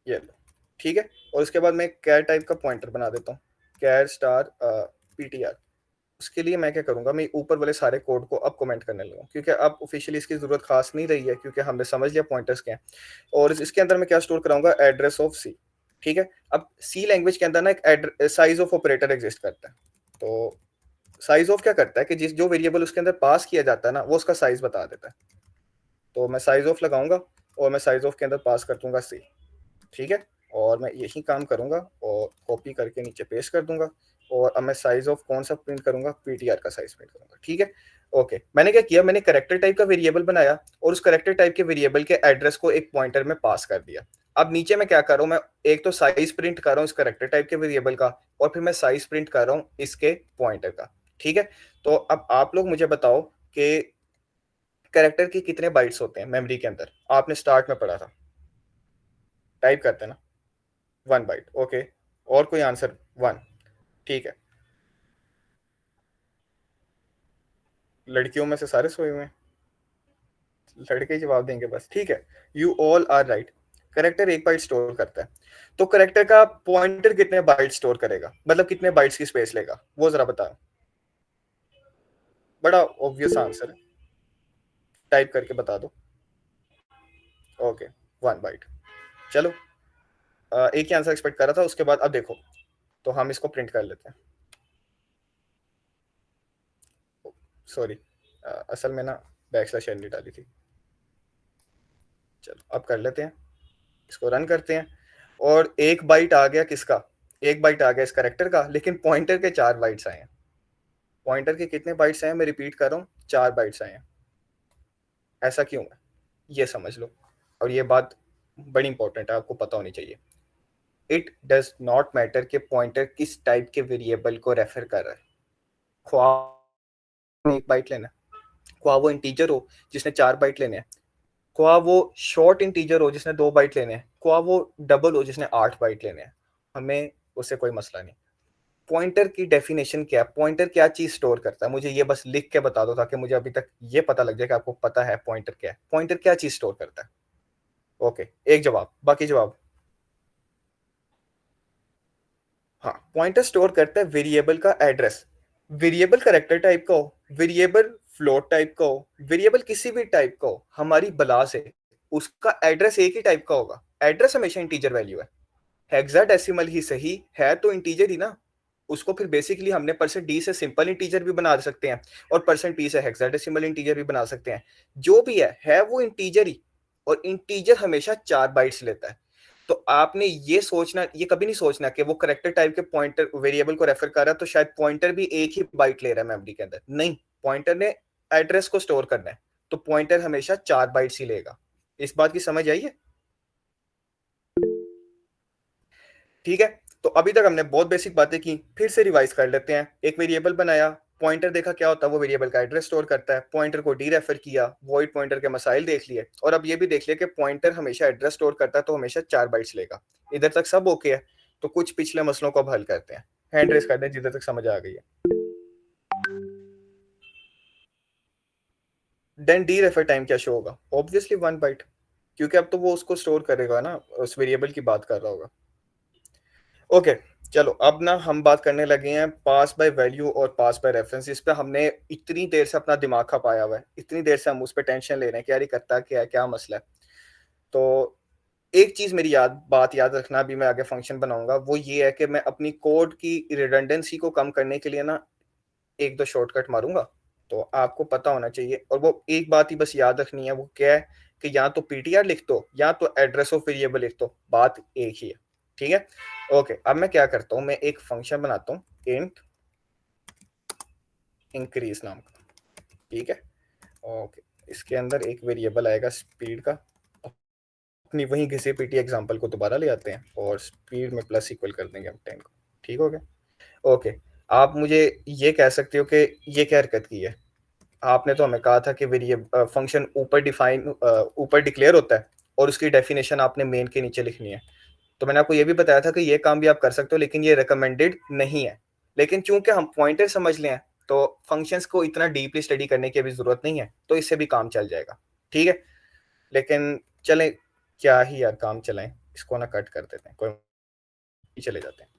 Speaker 1: ये लो, ठीक है। और उसके बाद मैं एक कैर टाइप का पॉइंटर बना देता हूँ, कैर स्टार पीटीआर। उसके लिए मैं क्या करूंगा, मैं ऊपर वाले सारे कोड को अब कमेंट करने लगा, क्योंकि अब ऑफिशियली इसकी जरूरत खास नहीं रही है, क्योंकि हमने समझ लिया पॉइंटर्स क्या हैं। और इसके अंदर मैं क्या स्टोर कराऊंगा, एड्रेस ऑफ सी, ठीक है। अब सी लैंग्वेज के अंदर ना एक साइज ऑफ ऑपरेटर एग्जिस्ट करता है। तो साइज ऑफ क्या करता है कि जिस जो वेरिएबल उसके अंदर पास किया जाता है ना, वो उसका साइज बता देता है। तो मैं साइज ऑफ लगाऊंगा और मैं साइज ऑफ के अंदर पास कर दूंगा सी, ठीक है। और मैं यही काम करूंगा और कॉपी करके नीचे पेस्ट कर दूंगा। और अब मैं साइज ऑफ कौन सा प्रिंट करूंगा, पीटीआर का साइज प्रिंट करूंगा, ठीक है। ओके, मैंने क्या किया, मैंने करेक्टर टाइप का वेरिएबल बनाया और उस करेक्टर टाइप के वेरिएबल के एड्रेस को एक पॉइंटर में पास कर दिया। अब नीचे मैं क्या कर रहा हूँ, मैं एक तो साइज प्रिंट कर रहा हूँ इस करेक्टर टाइप के वेरिएबल का, और फिर मैं साइज प्रिंट कर रहा हूँ इसके पॉइंटर का, ठीक है। तो अब आप लोग मुझे बताओ कि करेक्टर के कितने बाइट्स होते हैं मेमोरी के अंदर, आपने स्टार्ट में पढ़ा था, टाइप करते हैं ना, 1 बाइट, ओके। और कोई आंसर, 1, ठीक है। लड़कियों में से सारे सोए हुए हैं, लड़के ही जवाब देंगे बस, ठीक है। You all are right. Character 1 byte store करता है। तो करेक्टर का पॉइंटर कितने बाइट स्टोर करेगा, मतलब कितने बाइट्स की स्पेस लेगा, वो जरा बताओ। बड़ा ऑब्वियस आंसर है, टाइप करके बता दो। Okay, 1 byte. चलो, एक ही आंसर एक्सपेक्ट कर रहा था। उसके बाद अब देखो, तो हम इसको प्रिंट कर लेते हैं। सॉरी, असल में ना बैक स्लैश एन नहीं डाली थी। चलो अब कर लेते हैं, इसको रन करते हैं। और 1 बाइट आ गया किसका, 1 बाइट आ गया इस करेक्टर का, लेकिन पॉइंटर के 4 बाइट्स आए हैं। पॉइंटर के कितने बाइट्स आए हैं, मैं रिपीट कर रहा हूँ, 4 बाइट्स आए हैं। ऐसा क्यों है, ये समझ लो। और ये बात बड़ी इंपॉर्टेंट है, आपको पता होनी चाहिए। इट डज नॉट मैटर कि पॉइंटर किस टाइप के वेरिएबल को रेफर कर रहा है। ख्वाह 1 बाइट लेना, ख्वाह वो इंटीजर हो जिसने 4 बाइट लेने हैं, ख्वाह वो शॉर्ट इंटीजर हो जिसने 2 बाइट लेने हैं, ख्वाह वो डबल हो जिसने 8 बाइट लेने हैं, हमें उससे कोई मसला नहीं। पॉइंटर की डेफिनेशन क्या है, पॉइंटर क्या चीज स्टोर करता है, मुझे ये बस लिख के बता दो ताकि मुझे अभी तक ये पता लग जाए कि आपको पता है पॉइंटर क्या है, पॉइंटर क्या चीज स्टोर करता है। ओके, एक जवाब, बाकी जवाब। हाँ, पॉइंटर स्टोर करता है वेरिएबल का एड्रेस। वेरिएबल करेक्टर टाइप का हो, वेरिएबल फ्लोट टाइप का हो, वेरिएबल किसी भी टाइप का हो, हमारी बला से उसका एड्रेस एक ही टाइप का होगा। एड्रेस हमेशा इंटीजर वैल्यू है। हेक्साडेसिमल ही सही है तो इंटीजर ही ना। उसको फिर बेसिकली हमने परसेंट डी से सिंपल इंटीजर भी बना सकते हैं और परसेंट पी से हेक्साडेसिमल इंटीजर भी बना सकते हैं। जो भी है वो इंटीजर ही। और इंटीजर हमेशा 4 बाइट्स लेता है। तो आपने ये सोचना, ये कभी नहीं सोचना कि वो करेक्टर टाइप के पॉइंटर वेरिएबल को रेफर कर रहा है तो शायद पॉइंटर भी एक ही बाइट ले रहा है मेमोरी के अंदर। नहीं, पॉइंटर ने एड्रेस को स्टोर करना है, तो पॉइंटर हमेशा 4 बाइट्स ही लेगा। इस बात की समझ आई है, ठीक है। तो अभी तक हमने बहुत बेसिक बातें की, फिर से रिवाइज कर लेते हैं। एक वेरिएबल बनाया, पॉइंटर देखा क्या होता है, वो वेरिएबल का एड्रेस स्टोर करता है, पॉइंटर को डी रेफर किया, वॉइड पॉइंटर के मसाइल देख लिए, और अब ये भी देख लिया कि पॉइंटर हमेशा एड्रेस स्टोर करता है तो हमेशा 4 बाइट्स लेगा। इधर तक सब ओके है। तो कुछ पिछले मसलों को अब हल करते हैं। हैंड रेस कर दें जिधर तक समझ आ गई है। देन डी रेफर टाइम क्या शो होगा, ऑब्वियसली 1 बाइट, क्योंकि अब तो वो उसको स्टोर करेगा ना, उस वेरिएबल की बात कर रहा होगा। ओके, चलो अब ना हम बात करने लगे हैं पास बाय वैल्यू और पास बाय रेफरेंस। इस पे हमने इतनी देर से अपना दिमाग खपाया हुआ है, इतनी देर से हम उस पर टेंशन ले रहे हैं कि यार ये करता क्या है, क्या मसला है। तो एक चीज मेरी बात याद रखना, अभी मैं आगे फंक्शन बनाऊंगा, वो ये है कि मैं अपनी कोड की रिडंडेंसी को कम करने के लिए ना एक दो शॉर्टकट मारूंगा। तो आपको पता होना चाहिए, और वो एक बात ही बस याद रखनी है, वो क्या है कि या तो पीटीआर लिख दो या तो एड्रेस ऑफ वेरिएबल लिख दो, बात एक ही है, ठीक है। ओके, अब मैं क्या करता हूँ, मैं एक फंक्शन बनाता हूँ इंट इंक्रीज नाम का, ठीक है। ओके, इसके अंदर एक वेरिएबल आएगा स्पीड का। अपनी वही घिसे पीटी एग्जांपल को दोबारा ले आते हैं और स्पीड में प्लस इक्वल कर देंगे हम 10 को, ठीक हो गया। ओके, आप मुझे ये कह सकते हो कि ये क्या हरकत की है। आपने तो हमें कहा था कि वेरिएबल फंक्शन ऊपर डिक्लेयर होता है और उसकी डेफिनेशन आपने मेन के नीचे लिखनी है। तो मैंने आपको ये भी बताया था कि ये काम भी आप कर सकते हो, लेकिन ये रिकमेंडेड नहीं है। लेकिन चूंकि हम पॉइंटर समझ लें, तो फंक्शंस को इतना डीपली स्टडी करने की अभी ज़रूरत नहीं है, तो इससे भी काम चल जाएगा, ठीक है? लेकिन चलें, क्या ही यार काम चलाएँ, इसको ना कट कर देते हैं, कोई चले जाते हैं।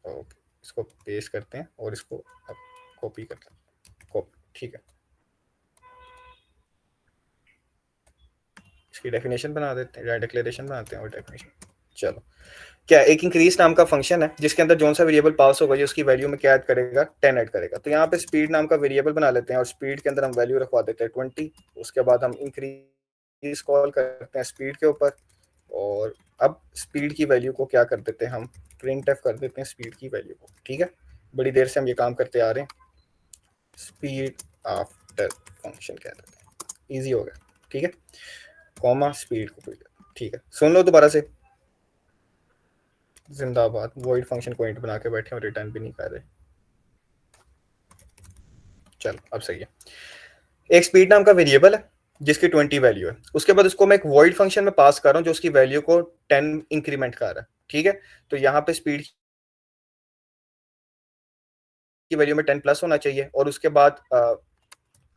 Speaker 1: ओके, इसको पेस्ट करते हैं और इसको अब कॉपी करते हैं, कॉपी, ठीक है। इसकी डेफिनेशन बना देते हैं या डिक्लेरेशन बनाते हैं और डेफिनेशन। चलो, क्या एक इंक्रीज नाम का फंक्शन है जिसके अंदर जोन सा वेरिएबल पास होगा जो उसकी वैल्यू में क्या ऐड करेगा, 10 ऐड करेगा। तो यहाँ पे स्पीड नाम का वेरिएबल बना लेते हैं और स्पीड के अंदर हम वैल्यू रखवा देते हैं 20। उसके बाद हम इंक्रीज कॉल करते हैं स्पीड के ऊपर, और अब स्पीड की वैल्यू को क्या कर देते हैं, हम प्रिंट एफ कर देते हैं स्पीड की वैल्यू को, ठीक है। बड़ी देर से हम ये काम करते आ रहे हैं। स्पीड आफ्टर फंक्शन कह देते हैं, ईजी हो गया, ठीक है। कॉमा स्पीड को, ठीक है। सुन लो दोबारा से, जिंदाबाद। वॉइड फंक्शन पॉइंट बना के बैठे और रिटर्न भी नहीं कर रहे। चलो अब सही है। एक स्पीड नाम का वेरिएबल है जिसकी 20 वैल्यू है, उसके बाद उसको मैं एक वॉइड फंक्शन में पास कर रहा हूँ जो उसकी वैल्यू को 10 इंक्रीमेंट कर रहा है, ठीक है। तो यहाँ पे स्पीड की वैल्यू में 10 प्लस होना चाहिए, और उसके बाद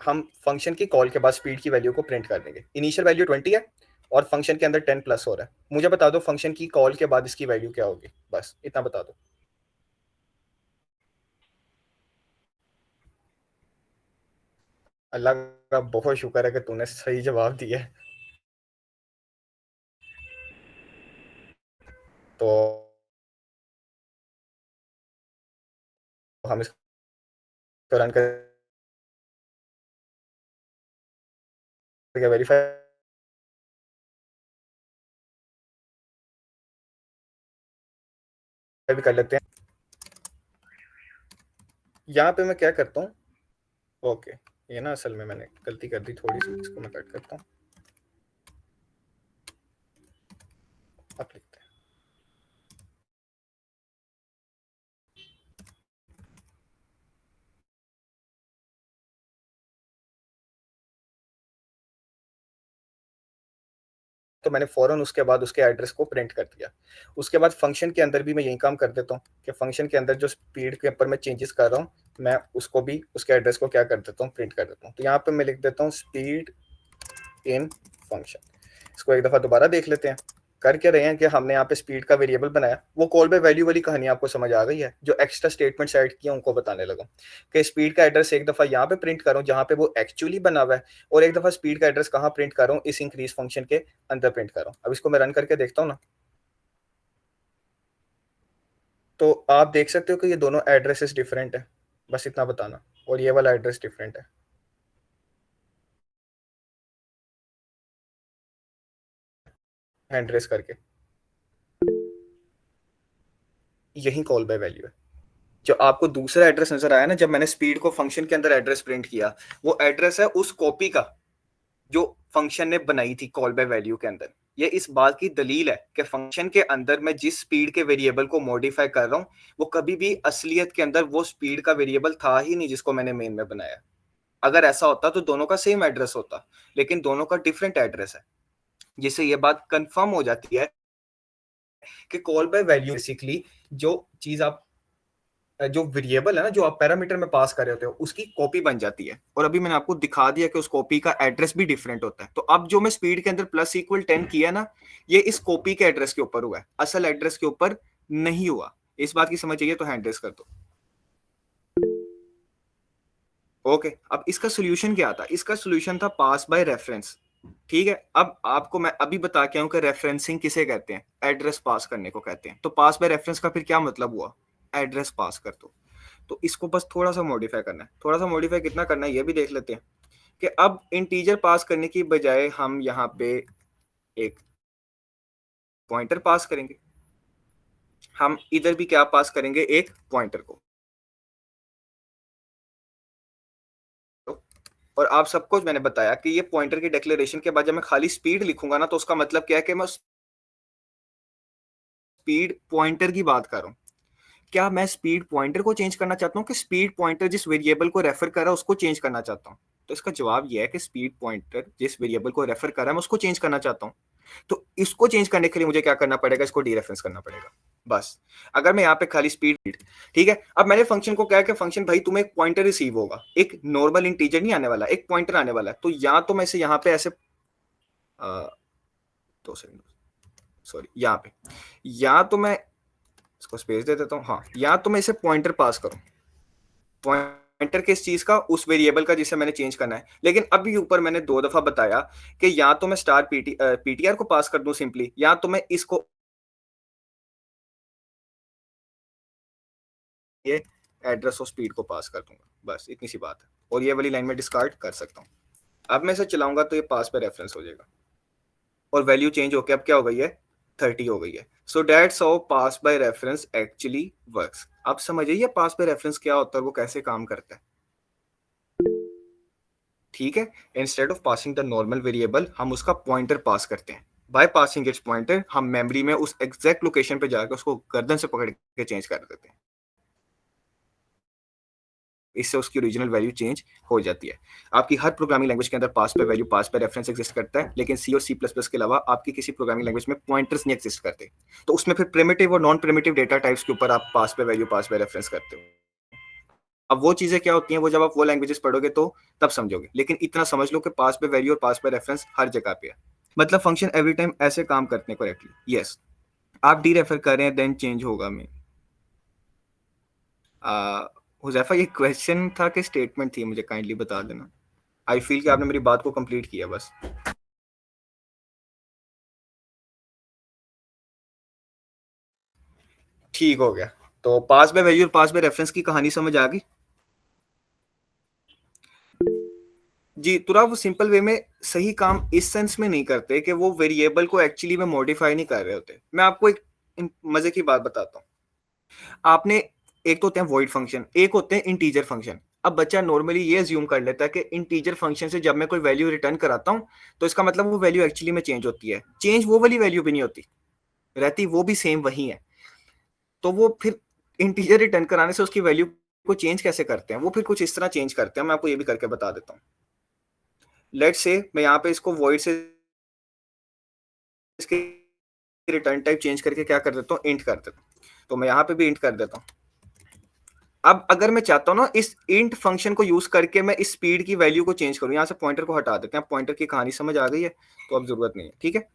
Speaker 1: हम फंक्शन की कॉल के बाद स्पीड की वैल्यू को प्रिंट कर देंगे। इनिशियल वैल्यू 20 है और फंक्शन के अंदर 10 प्लस हो रहा है। मुझे बता दो फंक्शन की कॉल के बाद इसकी वैल्यू क्या होगी, बस इतना बता दो। अल्लाह का बहुत शुक्र है कि तूने सही जवाब दिया है। तो हम इसको रन करके वेरीफाई भी कर लेते हैं। यहाँ पे मैं क्या करता हूँ, ओके, ये ना असल में मैंने गलती कर दी थोड़ी सी, इसको मैं कट करता हूँ। अब लिखते हैं, तो मैंने फौरन उसके बाद उसके एड्रेस को प्रिंट कर दिया। उसके बाद फंक्शन के अंदर भी मैं यही काम कर देता हूँ कि फंक्शन के अंदर जो स्पीड के ऊपर मैं चेंजेस कर रहा हूँ, मैं उसको भी उसके एड्रेस को क्या कर देता हूँ, प्रिंट कर देता हूँ। तो यहाँ पे मैं लिख देता हूँ स्पीड इन फंक्शन। इसको एक दफा दोबारा देख लेते हैं। कर क्या रहे हैं कि हमने यहाँ पे स्पीड का वेरिएबल बनाया, वो कॉल बाय वैल्यू वाली कहानी आपको समझ आ गई है। जो एक्स्ट्रा स्टेटमेंट ऐड किया उनको बताने लगा कि स्पीड का एड्रेस एक दफा यहाँ पे प्रिंट करूँ जहाँ पे वो एक्चुअली बना हुआ है, और एक दफा स्पीड का एड्रेस कहाँ प्रिंट कर रहा हूँ, इस इंक्रीज फंक्शन के अंदर प्रिंट कर रहा हूँ। अब इसको मैं रन करके देखता हूँ ना, तो आप देख सकते हो कि ये दोनों एड्रेसेस डिफरेंट है, बस इतना बताना। और ये वाला एड्रेस डिफरेंट है, एड्रेस करके, यही कॉल बाय वैल्यू है। जो आपको दूसरा एड्रेस नजर आया ना जब मैंने स्पीड को फंक्शन के अंदर एड्रेस प्रिंट किया, वो एड्रेस है उस कॉपी का जो फंक्शन ने बनाई थी कॉल बाय वैल्यू के अंदर। ये इस बात की दलील है कि फंक्शन के अंदर मैं जिस स्पीड के वेरिएबल को मॉडिफाई कर रहा हूँ, वो कभी भी असलियत के अंदर वो स्पीड का वेरिएबल था ही नहीं जिसको मैंने मेन में बनाया। अगर ऐसा होता तो दोनों का सेम एड्रेस होता, लेकिन दोनों का डिफरेंट एड्रेस है, जिससे ये बात कंफर्म हो जाती है कि कॉल बाय वैल्यू बेसिकली जो चीज आप, जो वेरिएबल है ना जो आप पैरामीटर में पास कर रहे होते हो, उसकी कॉपी बन जाती है। और अभी मैंने आपको दिखा दिया कि उस कॉपी का एड्रेस भी डिफरेंट होता है। तो अब जो मैं स्पीड के अंदर प्लस इक्वल 10 किया ना, ये इस कॉपी के एड्रेस के ऊपर हुआ है, असल एड्रेस के ऊपर नहीं हुआ। इस बात की समझ चाहिए तो हैंड रेस कर दो। ओके, अब इसका सोल्यूशन क्या था, इसका सोल्यूशन था पास बाय रेफरेंस, ठीक है। अब आपको मैं अभी बता के आऊं कि रेफरेंसिंग किसे कहते हैं, एड्रेस पास करने को कहते हैं। तो पास बाय रेफरेंस का फिर क्या मतलब हुआ, एड्रेस पास कर दो। तो इसको बस थोड़ा सा मॉडिफाई करना है। थोड़ा सा मॉडिफाई कितना करना है ये भी देख लेते हैं कि अब इंटीजर पास करने की बजाय हम यहाँ पे एक पॉइंटर पास करेंगे। हम इधर भी क्या पास करेंगे, एक पॉइंटर को। और आप सबको मैंने बताया कि ये पॉइंटर की डिक्लेरेशन के बाद जब मैं खाली स्पीड लिखूंगा ना, तो उसका मतलब क्या है कि मैं स्पीड पॉइंटर की बात कर रहा हूँ। क्या मैं स्पीड पॉइंटर को चेंज करना चाहता हूँ कि स्पीड पॉइंटर जिस वेरिएबल को रेफर कर रहा है उसको चेंज करना चाहता हूँ? तो इसका जवाब यह है कि स्पीड पॉइंटर जिस वेरिएबल को रेफर कर रहा है मैं उसको चेंज करना चाहता हूँ। तो इसको चेंज करने के लिए मुझे क्या करना पड़ेगा, इसको डीरेफरेंस करना पड़ेगा। बस। अगर मैं यहाँ पे खाली स्पीड, ठीक है? अब मैंने फंक्शन को कहा कि फंक्शन भाई तुम्हें एक पॉइंटर रिसीव होगा, एक नॉर्मल इंटीजर नहीं आने वाला, एक पॉइंटर आने वाला है। तो या तो मैं इसे यहाँ पे ऐसे 2 सेकंड, सॉरी, यहाँ पे, या तो मैं इसको स्पेस दे देता हूँ, हाँ, या तो मैं इसे पॉइंटर पास करूँ, पॉइंटर किस चीज का, उस वेरिएबल का जिसे मैंने चेंज करना है। लेकिन अभी ऊपर मैंने 2 दफा बताया कि या तो मैं स्टार पीटीआर को पास कर दूं सिंपली, या तो मैं इसको ये एड्रेस और स्पीड को पास कर दूंगा, बस इतनी सी बात है। और ये वाली लाइन में डिस्कार्ड कर सकता हूँ। अब मैं इसे चलाऊंगा तो ये पास पे रेफरेंस हो जाएगा और वैल्यू चेंज होकर अब क्या हो गई है, 30 हो गई है। So that's how pass by reference actually works. अब समझिए ये पास बाय रेफरेंस क्या होता है, वो कैसे काम करता है। ठीक है, instead of passing the normal variable हम उसका पॉइंटर पास करते हैं। बाय पासिंग इट्स पॉइंटर हम मेमोरी में उस एग्जैक्ट लोकेशन पे जाकर उसको गर्दन से पकड़ के चेंज कर देते हैं। इससे उसकी ओरिजिनल वैल्यू चेंज हो जाती है। आपकी हर प्रोग्रामिंग लैंग्वेज के अंदर पास पे वैल्यू, पास पे रेफरेंस एग्जिस्ट करता है, लेकिन सी और सी प्लस प्लस के अलावा आपकी किसी प्रोग्रामिंग लैंग्वेज में पॉइंटर्स नहीं एग्जिस्ट करते। तो उसमें फिर प्रिमिटिव और नॉन प्रिमिटिव डेटा टाइप्स के ऊपर आप पास पे वैल्यू, पास पे रेफरेंस करते हो। अब वो चीजें क्या होती हैं, वो जब आप वो लैंग्वेजेस पढ़ोगे तो तब समझोगे। लेकिन इतना समझ लो कि पास पे वैल्यू और पास पे रेफरेंस हर जगह पे है। मतलब फंक्शन एवरी टाइम ऐसे काम करते हैं करेक्टली। यस, आप डी रेफर कर रहे हैं देन चेंज होगा। मैं हुजैफा, ये क्वेश्चन था कि स्टेटमेंट थी, मुझे काइंडली बता देना। आई फील कि आपने मेरी बात को कंप्लीट किया बस। ठीक हो गया। तो पास बाय वैल्यू और पास बाय रेफरेंस की कहानी समझ आ गई। जी, तो वो सिंपल वे में सही काम इस सेंस में नहीं करते कि वो वेरिएबल को एक्चुअली में मॉडिफाई नहीं कर रहे होते। मैं आपको एक मजे की बात बताता हूँ। आपने, एक तो होते हैं वॉइड फंक्शन, एक होते हैं इंटीजर फंक्शन। अब बच्चा नॉर्मली ये अज्यूम कर लेता है कि इंटीजर फंक्शन से जब मैं कोई वैल्यू रिटर्न कराता हूँ तो इसका मतलब वो वैल्यू एक्चुअली में चेंज होती है। चेंज वो वाली वैल्यू भी नहीं होती, रहती वो भी सेम वही है। तो वो फिर इंटीजर रिटर्न कराने से उसकी वैल्यू को चेंज कैसे करते हैं, वो फिर कुछ इस तरह चेंज करते हैं। मैं आपको ये भी करके बता देता हूँ। लेट्स से मैं यहाँ पे इसको वॉइड से इसके रिटर्न टाइप चेंज करके क्या कर देता हूँ, इंट कर देता हूँ। तो मैं यहाँ पे भी इंट कर देता हूँ। अब अगर मैं चाहता हूँ ना इस इंट फंक्शन को यूज करके मैं इस स्पीड की वैल्यू को चेंज करूँ, यहाँ से पॉइंटर को हटा देते हैं। पॉइंटर की कहानी समझ आ गई है तो अब जरूरत नहीं है। ठीक है,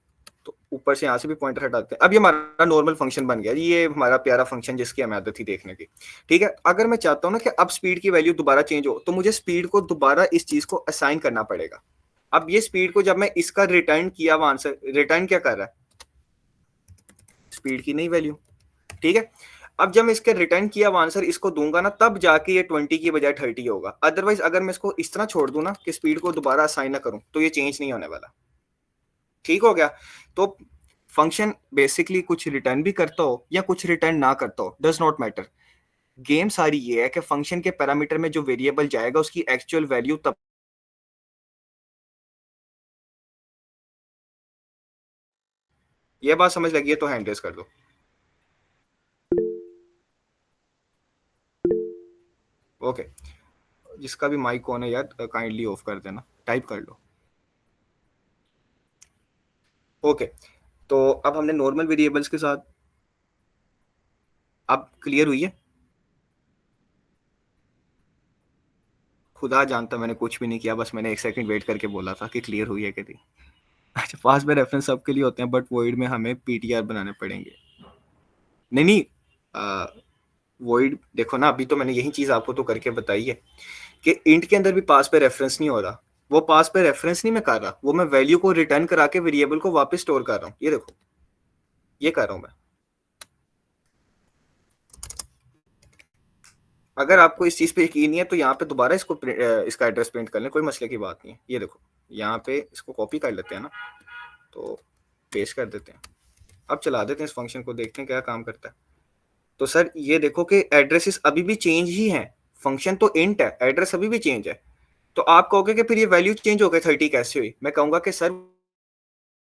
Speaker 1: तो ऊपर से यहाँ से भी पॉइंटर हटाते हैं। अब ये हमारा नॉर्मल फंक्शन बन गया, ये हमारा प्यारा फंक्शन जिसकी हमें आदत थी देखने की। ठीक है, अगर मैं चाहता हूँ ना कि अब स्पीड की वैल्यू दोबारा चेंज हो तो मुझे स्पीड को दोबारा इस चीज को असाइन करना पड़ेगा। अब ये स्पीड को जब मैं इसका रिटर्न किया, वहां से रिटर्न क्या कर रहा है, स्पीड की नई वैल्यू। ठीक है, अब जब मैं इसके रिटर्न किया आंसर इसको दूंगा ना, तब जाके ये 20 की बजाय 30 होगा। अदरवाइज अगर मैं इसको इस तरह छोड़ दूं ना कि स्पीड को दोबारा असाइन ना करूं तो ये चेंज नहीं होने वाला। ठीक हो गया। तो फंक्शन बेसिकली कुछ रिटर्न भी करता हो या कुछ रिटर्न ना करता हो, डज नॉट मैटर। गेम सारी ये है कि फंक्शन के पैरामीटर में जो वेरिएबल जाएगा उसकी एक्चुअल वैल्यू तब। ये बात समझ लगी है तो हैंड रेस कर दो। ओके, जिसका भी माइक ऑन है यार काइंडली ऑफ कर देना, टाइप कर लो। ओके, तो अब हमने नॉर्मल वेरिएबल्स के साथ, अब क्लियर हुई है। खुदा जानता मैंने कुछ भी नहीं किया, बस मैंने 1 सेकंड वेट करके बोला था कि क्लियर हुई है कि नहीं। अच्छा, पास में रेफरेंस सबके लिए होते हैं बट वॉइड में हमें पीटीआर बनाने पड़ेंगे। नहीं नहीं, वॉइड देखो ना, अभी तो मैंने यही चीज आपको तो करके बताई है कि इंट के अंदर भी पास पे रेफरेंस नहीं हो रहा। वो पास पे रेफरेंस नहीं मैं कर रहा, वो मैं वैल्यू को रिटर्न करा के वेरिएबल को वापस स्टोर कर रहा हूँ। ये देखो, ये कर रहा हूँ मैं। अगर आपको इस चीज पे यकीन नहीं है तो यहाँ पे दोबारा इसको इसका एड्रेस प्रिंट कर लें, कोई मसले की बात नहीं है। ये देखो, यहाँ पे इसको कॉपी कर लेते हैं ना, तो पेस्ट कर देते हैं। अब चला देते हैं इस फंक्शन को, देखते हैं क्या काम करता है। तो सर ये देखो कि एड्रेसेस अभी भी चेंज ही हैं। फंक्शन तो इंट है, एड्रेस अभी भी चेंज है। तो आप कहोगे कि फिर ये वैल्यू चेंज हो गई 30 कैसे हुई? मैं कहूंगा कि सर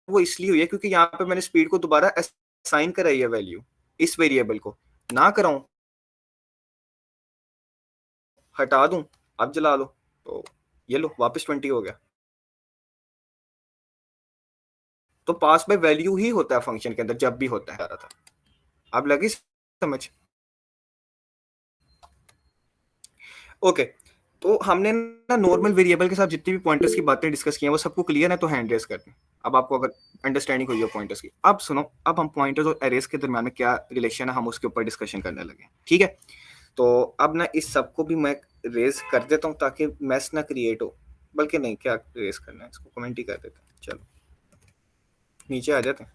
Speaker 1: वो इसलिए हुई है क्योंकि यहाँ पे मैंने स्पीड को दोबारा असाइन कराई है वैल्यू इस वेरिएबल को। ना कराऊं, हटा दूं, अब जला लो, तो ये लो वापस 20 हो गया। तो पास बाय वैल्यू ही होता है फंक्शन के अंदर जब भी होता है। आ रहा था अब लगी समझ? ओके, तो हमने ना नॉर्मल वेरिएबल के साथ जितनी भी पॉइंटर्स की बातें डिस्कस की हैं, वो सबको क्लियर है तो हैंड रेज़ कर दें। अब आपको अगर अंडरस्टैंडिंग हुई हो पॉइंटर्स की। अब सुनो, अब हम पॉइंटर्स और अरेज़ के दरमियान में क्या रिलेशन है, हम उसके ऊपर डिस्कशन करने लगे हैं, ठीक है? तो अब ना इस सबको भी मैं रेज़ कर देता हूँ ताकि मेस ना क्रिएट हो। बल्कि नहीं, क्या रेज़ करना है, इसको कमेंट ही कर देते हैं। चलो, नीचे आ जाते हैं।